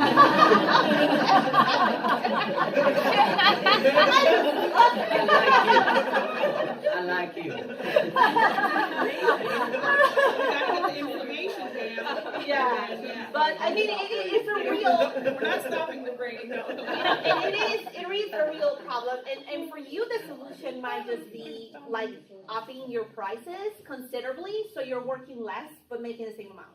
I like you. Yeah. But I mean, it's a real. We're not stopping the braiding, no. And it is a real problem. And for you, the solution might just be like upping your prices considerably, so you're working less but making the same amount.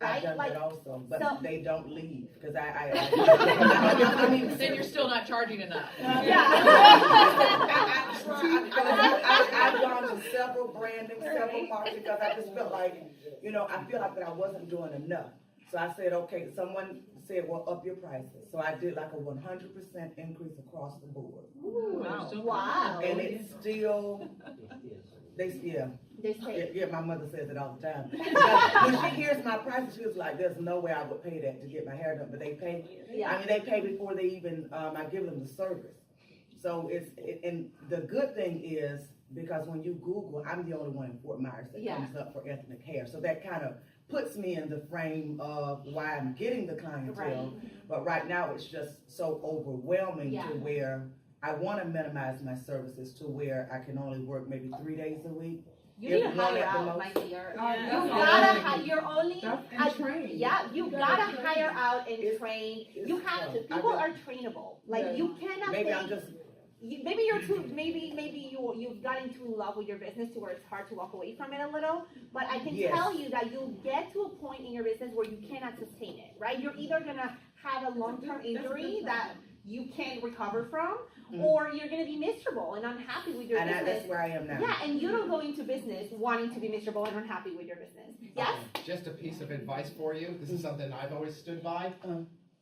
Right? I've done Like, that also, but so- they don't leave because I mean, then you're still not charging enough. I've gone to several branding, several marketing because I just felt like, you know, I feel like that I wasn't doing enough. So I said, okay, someone said, well, up your prices. So I did like a 100% increase across the board. Ooh, wow. And it's still, they still. They say. Yeah, my mother says it all the time. When she hears my prices, she was like, there's no way I would pay that to get my hair done, but they pay. Yeah. I mean, they pay before they even, I give them the service. So and the good thing is, because when you Google, I'm the only one in Fort Myers that comes up for ethnic hair. So that kind of puts me in the frame of why I'm getting the clientele. Right. But right now it's just so overwhelming Yeah. to where I want to minimize my services to where I can only work maybe 3 days a week. You need to hire out, my dear. You gotta hire. You're only. You gotta hire out and train. You have to. People are trainable. Like you cannot. Maybe I'm just. Maybe you're too. Maybe you've gotten too in love with your business to where it's hard to walk away from it a little. But I can tell you that you'll get to a point in your business where you cannot sustain it. Right? You're either gonna have a long-term injury that you can't recover from, or you're going to be miserable and unhappy with your business. That's where I am now. Yeah, and you don't go into business wanting to be miserable and unhappy with your business. Yes? Just a piece of advice for you. This is something I've always stood by.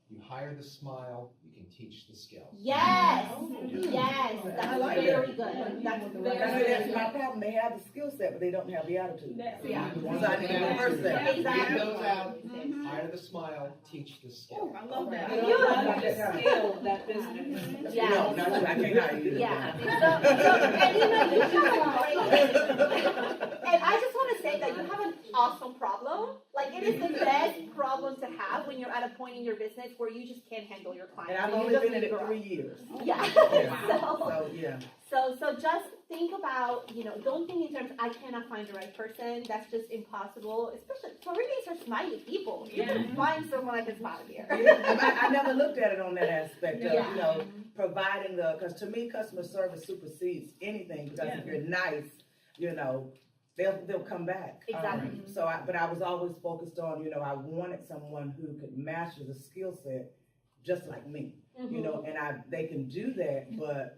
You hire the smile, you can teach the skills. Yes, yes, that's very good. That's That's my problem. They have the skill set, but they don't have the attitude. Yeah. So I need to reverse that. Exactly. Get those out, hire the smile, teach the skills. I love that. Beautiful. That business. Yeah. No, not you. I can't hire you. Yeah. And you know, you have a great, and I just want to say that you have an awesome problem. Like, it is the best problem to have when you're at a point in your business where you just can't handle your clients. And I've you only just been in need to it grow. 3 years. Yeah. So yeah. So just think about, don't think in terms, I cannot find the right person. That's just impossible. Especially, Floridians are smiley people. You can find someone that can smile here. I never looked at it on that aspect of, providing because to me, customer service supersedes anything because if you're nice, they'll come back. Exactly. But I was always focused on, I wanted someone who could master the skill set just like me, and they can do that, but,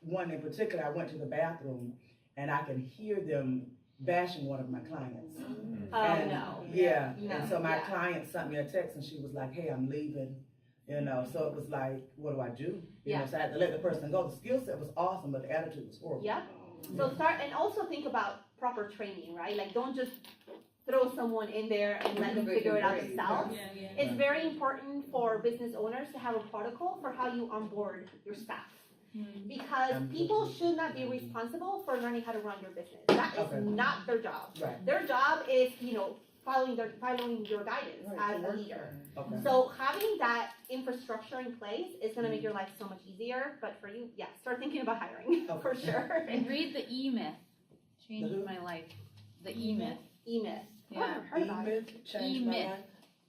one in particular, I went to the bathroom and I can hear them bashing one of my clients. Oh, no. Yeah, No. and so my client sent me a text and she was like, hey, I'm leaving, so it was like, what do I do? So I had to let the person go. The skill set was awesome, but the attitude was horrible. Yeah. So start, and also think about proper training, right? Like, don't just throw someone in there and let them figure it out themselves. It's very important for business owners to have a protocol for how you onboard your staff. Because people should not be responsible for learning how to run your business. That is not their job. Right. Their job is, following your guidance as a leader. Okay. So having that infrastructure in place is going to make your life so much easier. But for you, start thinking about hiring for sure. And read the E-Myth. Changed my life. The E-Myth. E-Myth. Yeah. Heard about it. E-Myth changed my life.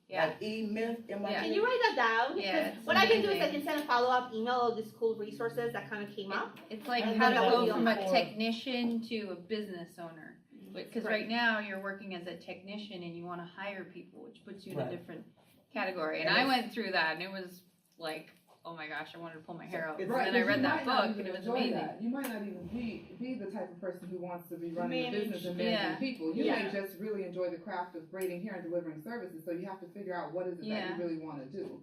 Yeah. Like E-Myth, Yeah. Can you write that down? Yeah, Because what I can do is I can send a follow-up email of these cool resources that kind of came up. It's like And how to then that would go be from a helpful. technician to a business owner. Because Right. right now you're working as a technician and you want to hire people, which puts you in Right. a different category. And I went through that and it was like, oh my gosh, I wanted to pull my hair out. And then I read that book and it was amazing. You might not even be the type of person who wants to be running a business and Yeah. managing people. You Yeah. may just really enjoy the craft of braiding hair and delivering services, so you have to figure out what is it that Yeah. you really want to do.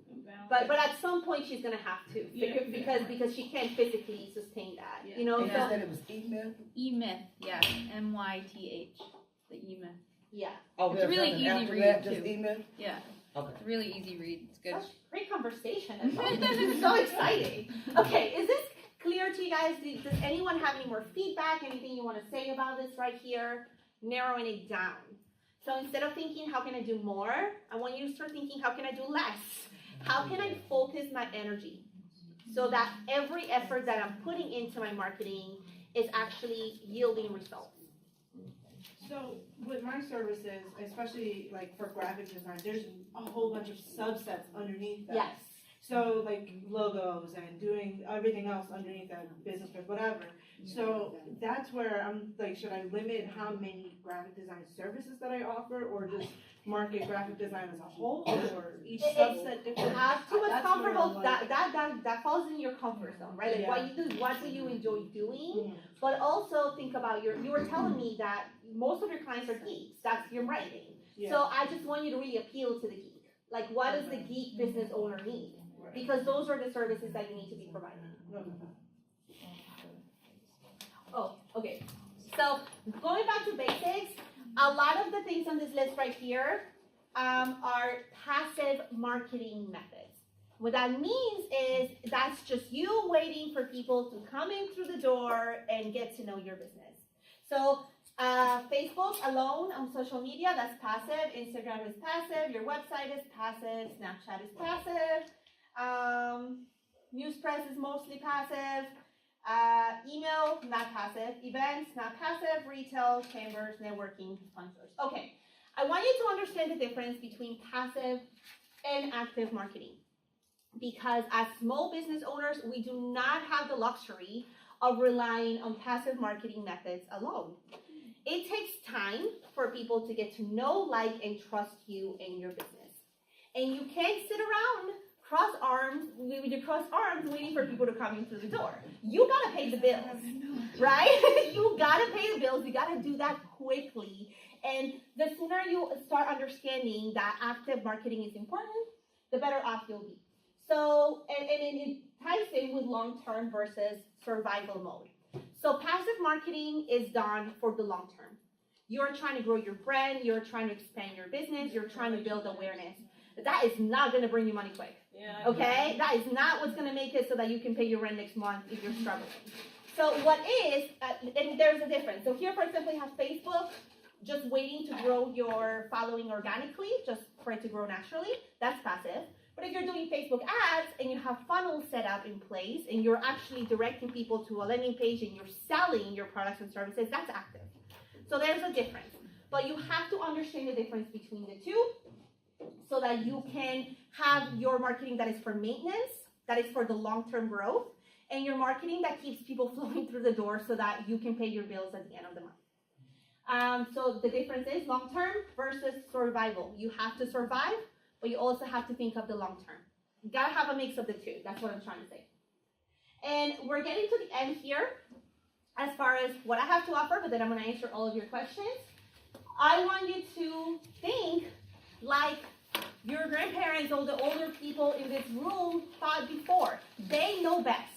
But at some point she's gonna have to Yeah. because she can't physically sustain that. Yeah. You know, And you so said it was E-Myth? E-Myth, yeah, M-Y-T-H, the E-Myth. yeah. Oh, It's there's really nothing easy after read, that, just too. E-Myth? Yeah, Okay. it's a really easy read. It's good. Such great conversation. This is so exciting. Okay, is this clear to you guys? Does anyone have any more feedback? Anything you want to say about this right here? Narrowing it down. So instead of thinking, how can I do more? I want you to start thinking, how can I do less? How can I focus my energy so that every effort that I'm putting into my marketing is actually yielding results? So with my services, especially like for graphic design, there's a whole bunch of subsets underneath that. Yes. So like logos and doing everything else underneath that, business cards, whatever. So that's where I'm like, should I limit how many graphic design services that I offer, or just market graphic design as a whole, or each subset different? As to what's That's where comfortable, I'm like- that falls in your comfort zone, right? Like what you do, what do you enjoy doing? But also think about you were telling me that most of your clients are geeks. That's your writing. Yeah. So I just want you to really appeal to the geek. Like, what does the geek business owner need? Because those are the services that you need to be providing. Oh, okay. So going back to basics, a lot of the things on this list right here are passive marketing methods. What that means is that's just you waiting for people to come in through the door and get to know your business. So Facebook alone on social media, that's passive. Instagram is passive. Your website is passive. Snapchat is passive. News press is mostly passive. Email, not passive. Events, not passive. Retail, chambers, networking, sponsors. Okay, I want you to understand the difference between passive and active marketing. Because as small business owners, we do not have the luxury of relying on passive marketing methods alone. It takes time for people to get to know, like, and trust you and your business. And you can't sit around cross arms waiting for people to come in through the door. You gotta pay the bills, right? You gotta pay the bills. You gotta do that quickly. And the sooner you start understanding that active marketing is important, the better off you'll be. So, and it ties in with long-term versus survival mode. So passive marketing is done for the long term. You're trying to grow your brand, you're trying to expand your business, you're trying to build awareness. That is not gonna bring you money quick. Yeah. Okay? That is not what's gonna make it so that you can pay your rent next month if you're struggling. So what is, and there's a difference. So here, for example, you have Facebook, just waiting to grow your following organically, just for it to grow naturally. That's passive. But if you're doing Facebook ads and you have funnels set up in place and you're actually directing people to a landing page and you're selling your products and services, that's active. So there's a difference. But you have to understand the difference between the two so that you can have your marketing that is for maintenance, that is for the long-term growth, and your marketing that keeps people flowing through the door so that you can pay your bills at the end of the month. So the difference is long-term versus survival. You have to survive, but you also have to think of the long-term. You gotta have a mix of the two. That's what I'm trying to say. And we're getting to the end here as far as what I have to offer, but then I'm gonna answer all of your questions. I want you to think like your grandparents or the older people in this room thought before. They know best.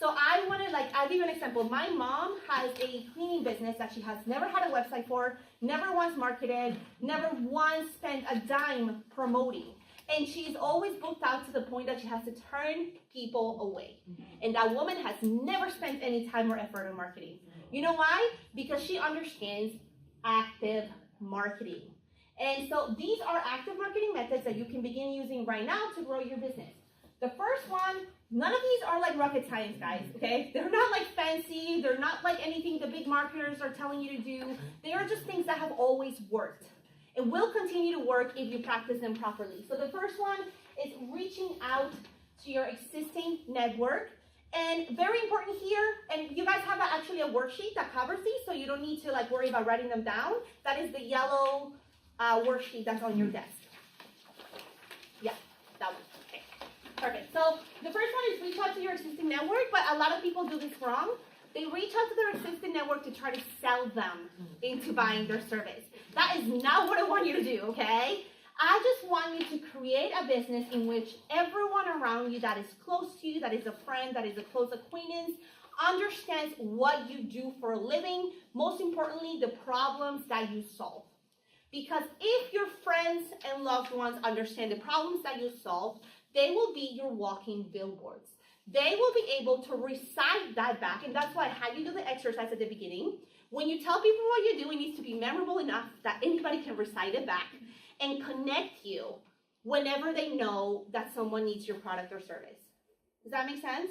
So I want to, I'll give you an example. My mom has a cleaning business that she has never had a website for, never once marketed, never once spent a dime promoting. And she's always booked out to the point that she has to turn people away. And that woman has never spent any time or effort on marketing. You know why? Because she understands active marketing. And so these are active marketing methods that you can begin using right now to grow your business. The first one, none of these are like rocket science, guys, okay? They're not like fancy. They're not like anything the big marketers are telling you to do. They are just things that have always worked. It will continue to work if you practice them properly. So the first one is reaching out to your existing network. And very important here, and you guys have actually a worksheet that covers these, so you don't need to like worry about writing them down. That is the yellow worksheet that's on your desk. Yeah, that one. Okay, perfect. So the first one is reach out to your existing network, but a lot of people do this wrong. They reach out to their existing network to try to sell them into buying their service. That is not what I want you to do, okay? I just want you to create a business in which everyone around you that is close to you, that is a friend, that is a close acquaintance, understands what you do for a living, most importantly, the problems that you solve. Because if your friends and loved ones understand the problems that you solve, they will be your walking billboards. They will be able to recite that back, and that's why I had you do the exercise at the beginning. When you tell people what you do, it needs to be memorable enough that anybody can recite it back and connect you whenever they know that someone needs your product or service. Does that make sense?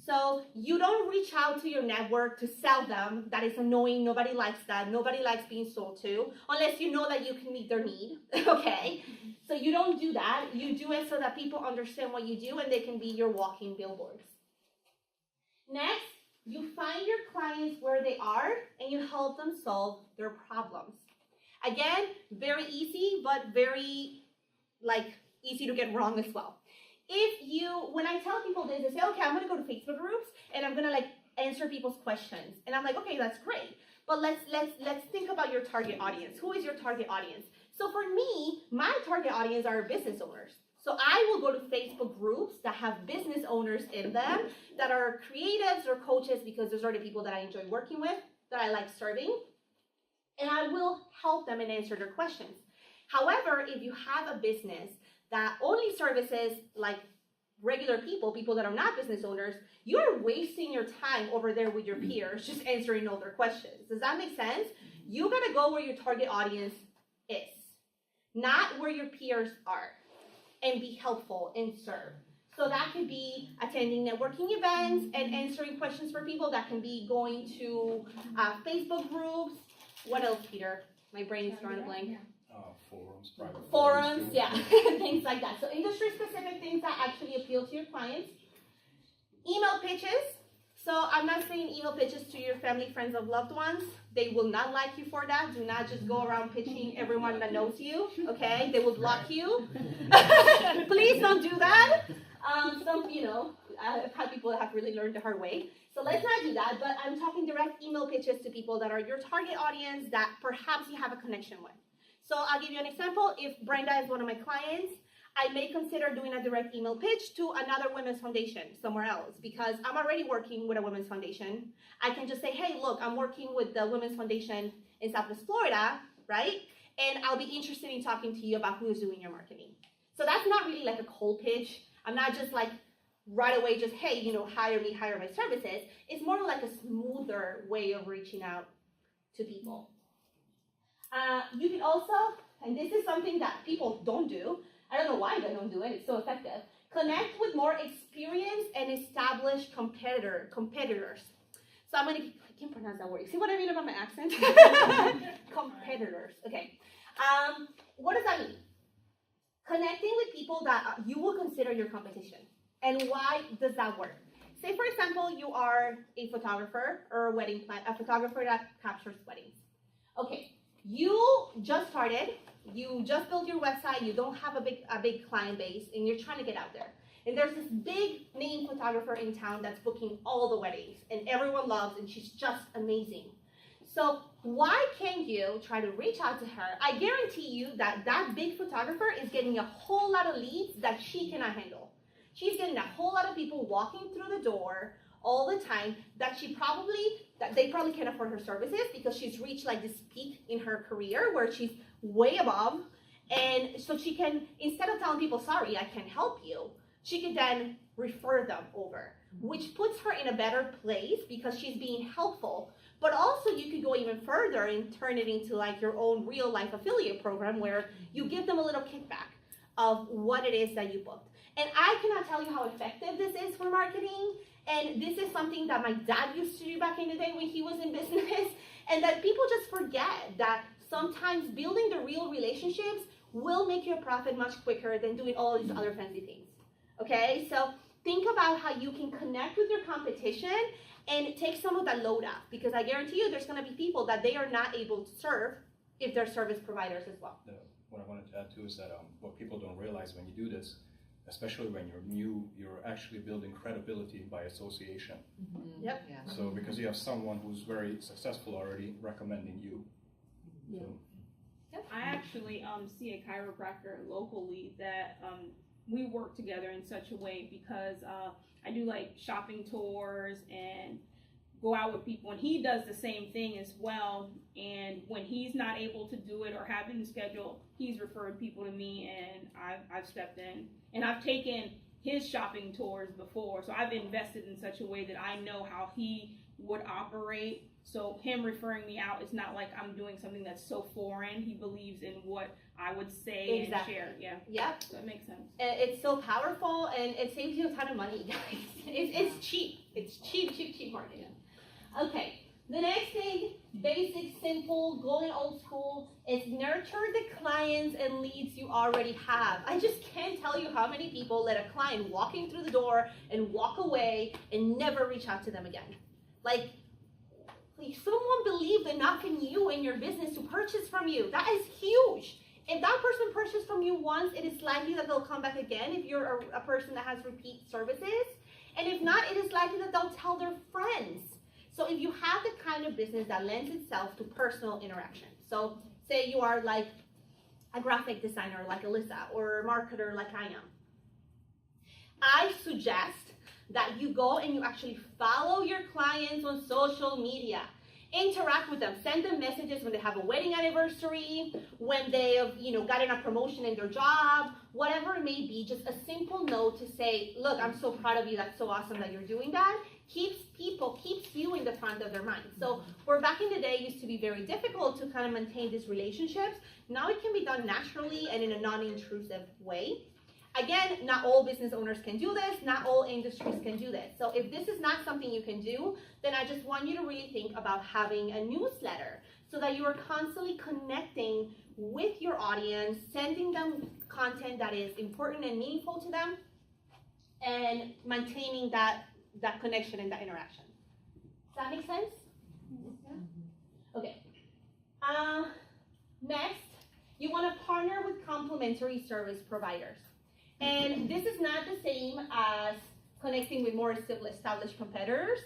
So you don't reach out to your network to sell them. That is annoying. Nobody likes that. Nobody likes being sold to, unless you know that you can meet their need, okay? So you don't do that. You do it so that people understand what you do and they can be your walking billboards. Next, you find your clients where they are and you help them solve their problems. Again, very easy, but very, easy to get wrong as well. When I tell people this, they say, okay, I'm gonna go to Facebook groups and I'm gonna answer people's questions. And I'm like, okay, that's great. But let's think about your target audience. Who is your target audience? So for me, my target audience are business owners. So I will go to Facebook groups that have business owners in them, that are creatives or coaches, because those are the people that I enjoy working with, that I like serving. And I will help them and answer their questions. However, if you have a business that only services regular people that are not business owners, you're wasting your time over there with your peers just answering all their questions. Does that make sense? You gotta go where your target audience is, not where your peers are, and be helpful and serve. So that could be attending networking events and answering questions for people. That can be going to Facebook groups. What else, Peter? My brain is drawing a blank. Forums, private Forums, yeah, things like that. So industry-specific things that actually appeal to your clients. Email pitches. So I'm not saying email pitches to your family, friends, or loved ones. They will not like you for that. Do not just go around pitching everyone that knows you, okay? They will block you. Please don't do that. I've had people that have really learned the hard way. So let's not do that, but I'm talking direct email pitches to people that are your target audience that perhaps you have a connection with. So I'll give you an example. If Brenda is one of my clients, I may consider doing a direct email pitch to another women's foundation somewhere else, because I'm already working with a women's foundation. I can just say, hey, look, I'm working with the women's foundation in Southwest Florida, right? And I'll be interested in talking to you about who is doing your marketing. So that's not really like a cold pitch. I'm not just right away just, hey, hire me, hire my services. It's more like a smoother way of reaching out to people. You can also, and this is something that people don't do, I don't know why they don't do it, it's so effective, connect with more experienced and established competitors. So I can't pronounce that word. See what I mean about my accent? Competitors, okay. What does that mean? Connecting with people that you will consider your competition. And why does that work? Say, for example, you are a photographer or a photographer that captures weddings. Okay, you just started, you just built your website, you don't have a big client base, and you're trying to get out there. And there's this big name photographer in town that's booking all the weddings, and everyone loves, and she's just amazing. So why can't you try to reach out to her? I guarantee you that big photographer is getting a whole lot of leads that she cannot handle. She's getting a whole lot of people walking through the door all the time that they probably can't afford her services, because she's reached this peak in her career where she's way above. And so she can, instead of telling people, sorry, I can't help you, she can then refer them over, which puts her in a better place because she's being helpful. But also you could go even further and turn it into your own real life affiliate program where you give them a little kickback of what it is that you booked. And I cannot tell you how effective this is for marketing. And this is something that my dad used to do back in the day when he was in business. And that people just forget that sometimes building the real relationships will make you a profit much quicker than doing all these other fancy things. Okay, so think about how you can connect with your competition and take some of that load off, because I guarantee you there's going to be people that they are not able to serve if they're service providers as well. What I wanted to add too is that what people don't realize when you do this, especially when you're new, you're actually building credibility by association. Mm-hmm. Yep. Yeah. So because you have someone who's very successful already recommending you. Yeah. So. Yep. I actually see a chiropractor locally that we work together in such a way, because I do like shopping tours and go out with people, and he does the same thing as well. And when he's not able to do it or having the schedule, he's referred people to me, and I've stepped in. And I've taken his shopping tours before, so I've invested in such a way that I know how he would operate. So him referring me out, it's not like I'm doing something that's so foreign. He believes in what I would say and share. Yeah. Yep. So it makes sense. It's so powerful, and it saves you a ton of money, guys. It's cheap. It's cheap marketing. Okay. The next thing, basic, simple, going old school, is nurture the clients and leads you already have. I just can't tell you how many people let a client walking through the door and walk away and never reach out to them again. Like, someone believed enough in you and your business to purchase from you. That is huge. If that person purchased from you once, it is likely that they'll come back again if you're a person that has repeat services. And if not, it is likely that they'll tell their friends. So if you have the kind of business that lends itself to personal interaction, so say you are like a graphic designer like Alyssa, or a marketer like I am, I suggest that you go and you actually follow your clients on social media. Interact with them, send them messages when they have a wedding anniversary, when they've gotten a promotion in their job, whatever it may be. Just a simple note to say, look, I'm so proud of you, that's so awesome that you're doing that. Keeps you in the front of their mind. So where back in the day it used to be very difficult to kind of maintain these relationships, now it can be done naturally and in a non-intrusive way. Again, not all business owners can do this, not all industries can do this. So if this is not something you can do, then I just want you to really think about having a newsletter so that you are constantly connecting with your audience, sending them content that is important and meaningful to them, and maintaining that connection and that interaction. Does that make sense? Yeah? Okay. Next, you want to partner with complementary service providers. And this is not the same as connecting with more established competitors.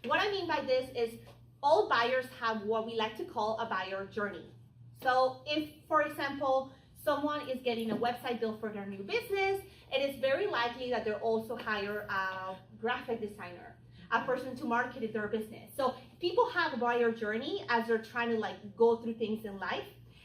What I mean by this is all buyers have what we like to call a buyer journey. So if, for example, someone is getting a website built for their new business, it is very likely that they'll also hire a graphic designer, a person to market their business. So people have a buyer journey as they're trying to go through things in life.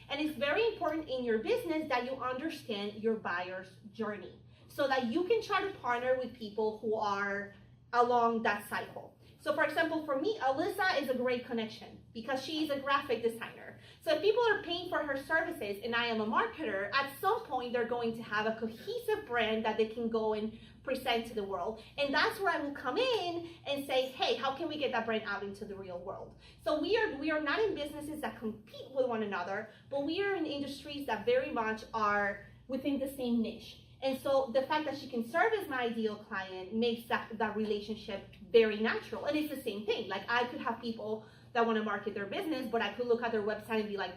And it's very important in your business that you understand your buyer's journey so that you can try to partner with people who are along that cycle. So for example, for me, Alyssa is a great connection because she's a graphic designer. So if people are paying for her services and I am a marketer, at some point they're going to have a cohesive brand that they can go and present to the world. And that's where I will come in and say, hey, how can we get that brand out into the real world? So we are not in businesses that compete with one another, but we are in industries that very much are within the same niche. And so the fact that she can serve as my ideal client makes that relationship very natural. And it's the same thing. Like I could have people that want to market their business, but I could look at their website and be like,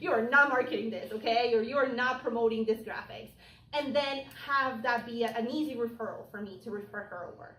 you are not marketing this, okay? Or you are not promoting this graphics. And then have that be an easy referral for me to refer her over.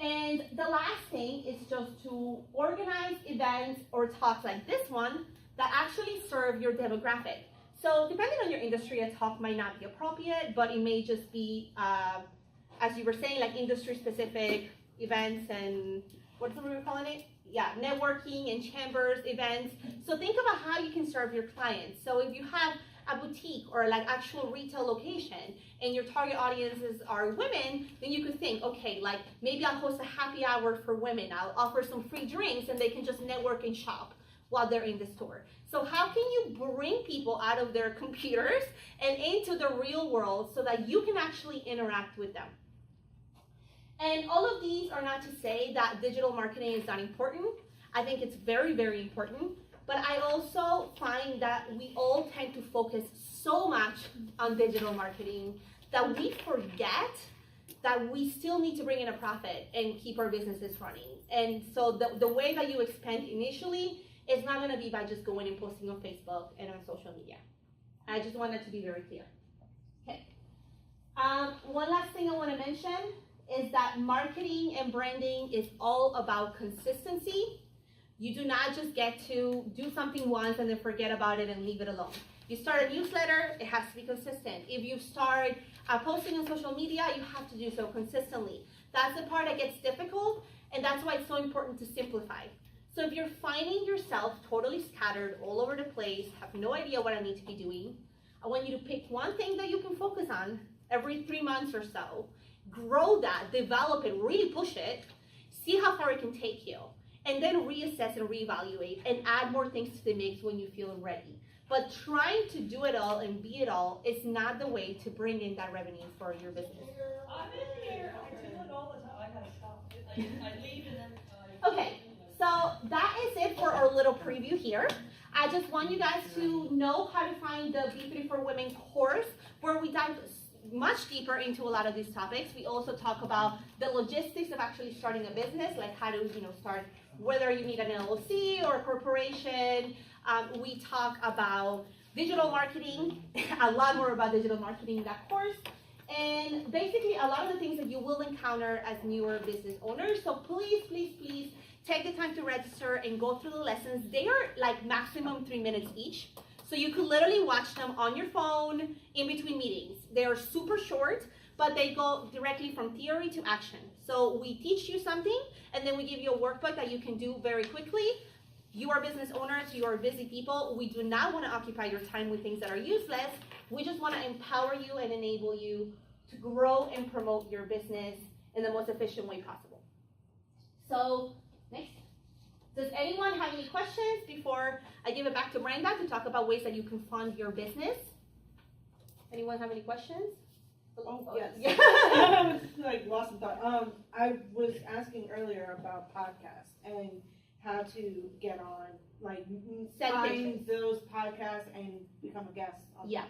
And the last thing is just to organize events or talks like this one that actually serve your demographic. So depending on your industry, a talk might not be appropriate, but it may just be, as you were saying, like industry-specific events and what's the word we're calling it? Yeah, networking and chambers events. So think about how you can serve your clients. So if you have a boutique or like actual retail location and your target audiences are women, then you could think, okay, like maybe I'll host a happy hour for women. I'll offer some free drinks and they can just network and shop while they're in the store. So how can you bring people out of their computers and into the real world so that you can actually interact with them? And all of these are not to say that digital marketing is not important. I think it's very, very important. But I also find that we all tend to focus so much on digital marketing that we forget that we still need to bring in a profit and keep our businesses running. And so the way that you expand initially is not gonna be by just going and posting on Facebook and on social media. I just want that to be very clear. Okay. One last thing I wanna mention is that marketing and branding is all about consistency. You do not just get to do something once and then forget about it and leave it alone. You start a newsletter, it has to be consistent. If you start posting on social media, you have to do so consistently. That's the part that gets difficult, and that's why it's so important to simplify. So if you're finding yourself totally scattered all over the place, have no idea what I need to be doing, I want you to pick one thing that you can focus on every 3 months or so, grow that, develop it, really push it, see how far it can take you, and then reassess and reevaluate and add more things to the mix when you feel ready. But trying to do it all and be it all is not the way to bring in that revenue for your business. I'm in here. I do it all the time. I gotta stop. I leave and then. Okay, so that is it for our little preview here. I just want you guys to know how to find the B3 for Women course, where we dive much deeper into a lot of these topics. We also talk about the logistics of actually starting a business, like how to start, whether you need an LLC or a corporation. We talk about digital marketing, a lot more about digital marketing in that course, and basically a lot of the things that you will encounter as newer business owners. So please, please, please take the time to register and go through the lessons. They are like maximum 3 minutes each. So you could literally watch them on your phone in between meetings. They are super short, but they go directly from theory to action. So we teach you something, and then we give you a workbook that you can do very quickly. You are business owners, you are busy people. We do not want to occupy your time with things that are useless. We just want to empower you and enable you to grow and promote your business in the most efficient way possible. So, next. Does anyone have any questions before I give it back to Brenda to talk about ways that you can fund your business? Anyone have any questions? Oh, yes. Yeah. I was like lost in thought. I was asking earlier about podcasts and how to get on, like, find those podcasts and become a guest on podcasts.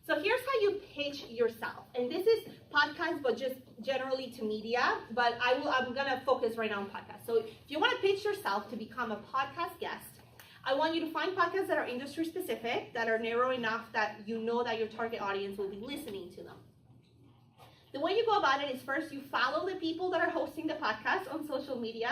So here's how you pitch yourself. And this is podcast, but just generally to media, but I'm gonna focus right now on podcasts. So if you wanna pitch yourself to become a podcast guest, I want you to find podcasts that are industry specific, that are narrow enough that you know that your target audience will be listening to them. The way you go about it is first you follow the people that are hosting the podcast on social media,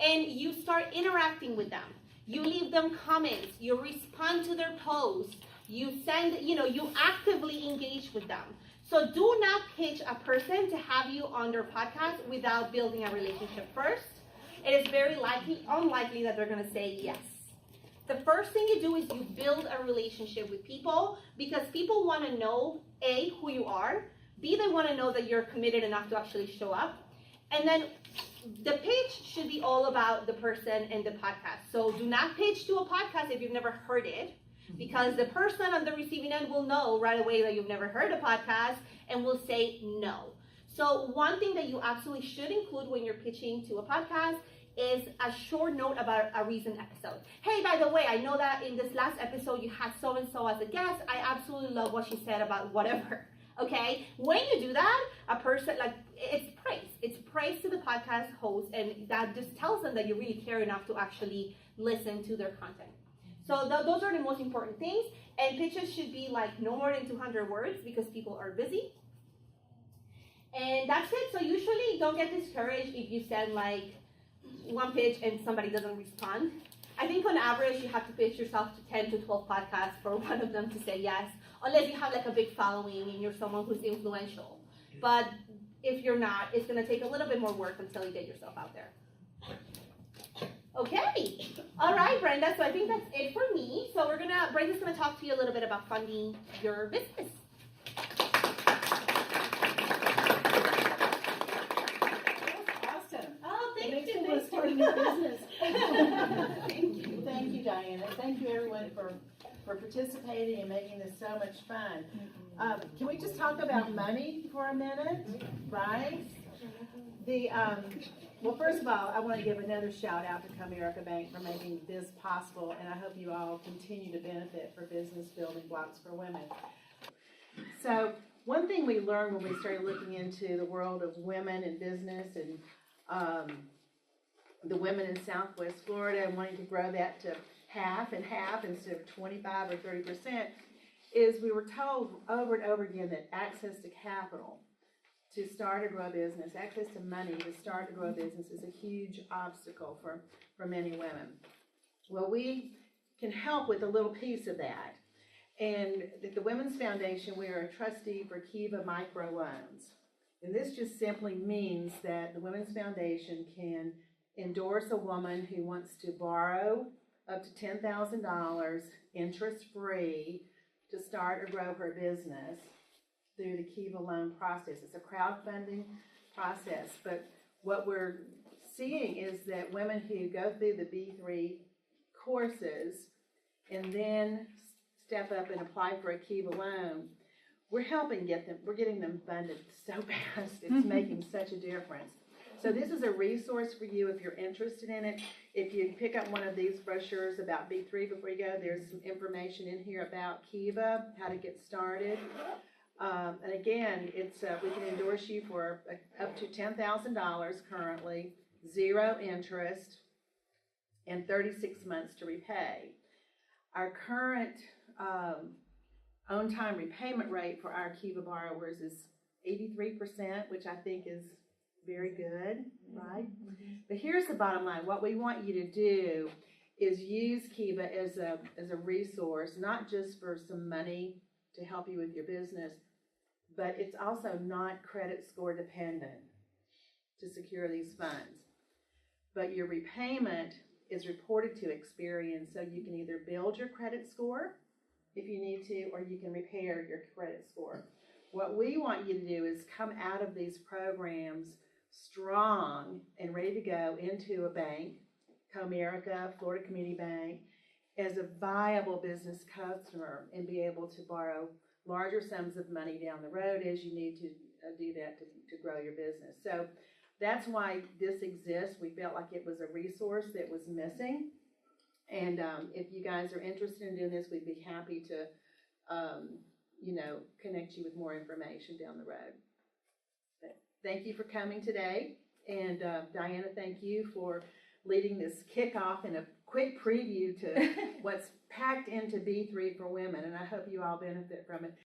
and you start interacting with them. You leave them comments, you respond to their posts, you send, you actively engage with them. So do not pitch a person to have you on their podcast without building a relationship first. It is very unlikely that they're gonna say yes. The first thing you do is you build a relationship with people, because people wanna know, A, who you are, B, they wanna know that you're committed enough to actually show up, and then the pitch should be all about the person and the podcast. So do not pitch to a podcast if you've never heard it, because the person on the receiving end will know right away that you've never heard a podcast and will say no. So one thing that you absolutely should include when you're pitching to a podcast is a short note about a recent episode. Hey, by the way, I know that in this last episode you had so-and-so as a guest. I absolutely love what she said about whatever. Okay, when you do that, a person, it's praise. It's praise to the podcast host, and that just tells them that you really care enough to actually listen to their content. So those are the most important things, and pitches should be like no more than 200 words because people are busy. And that's it. So usually don't get discouraged if you send like one pitch and somebody doesn't respond. I think on average you have to pitch yourself to 10 to 12 podcasts for one of them to say yes, unless you have like a big following and you're someone who's influential. But if you're not, it's gonna take a little bit more work until you get yourself out there. Okay, all right, Brenda, so I think that's it for me. So Brenda's gonna talk to you a little bit about funding your business. Awesome. Oh, thank Makes you. me want to start a new business. Thank you, Diana. Thank you, everyone, for participating and making this so much fun. Can we just talk about money for a minute, right? Well, first of all, I want to give another shout out to Comerica Bank for making this possible, and I hope you all continue to benefit for business building blocks for women. So, one thing we learned when we started looking into the world of women in business and the women in Southwest Florida and wanting to grow that to half and half instead of 25 or 30%, is we were told over and over again that access to capital to start or grow a business, access to money to start or grow a business is a huge obstacle for many women. Well, we can help with a little piece of that. And at the Women's Foundation, we are a trustee for Kiva Microloans. And this just simply means that the Women's Foundation can endorse a woman who wants to borrow up to $10,000 interest-free to start or grow her business through the Kiva loan process. It's a crowdfunding process, but what we're seeing is that women who go through the B3 courses and then step up and apply for a Kiva loan, we're getting them funded so fast. It's making such a difference. So this is a resource for you if you're interested in it. If you pick up one of these brochures about B3 before you go, there's some information in here about Kiva, how to get started. And again, it's we can endorse you for up to $10,000 currently, 0 interest, and 36 months to repay. Our current on-time repayment rate for our Kiva borrowers is 83%, which I think is very good, right? But here's the bottom line. What we want you to do is use Kiva as a resource, not just for some money to help you with your business, but it's also not credit score dependent to secure these funds. But your repayment is reported to Experian, so you can either build your credit score if you need to, or you can repair your credit score. What we want you to do is come out of these programs strong and ready to go into a bank, Comerica, Florida Community Bank, as a viable business customer and be able to borrow larger sums of money down the road as you need to do that to grow your business. So that's why this exists. We felt like it was a resource that was missing. And if you guys are interested in doing this, we'd be happy to, connect you with more information down the road. But thank you for coming today. And Diana, thank you for leading this kickoff and a quick preview to what's packed into B3 for women. And I hope you all benefit from it.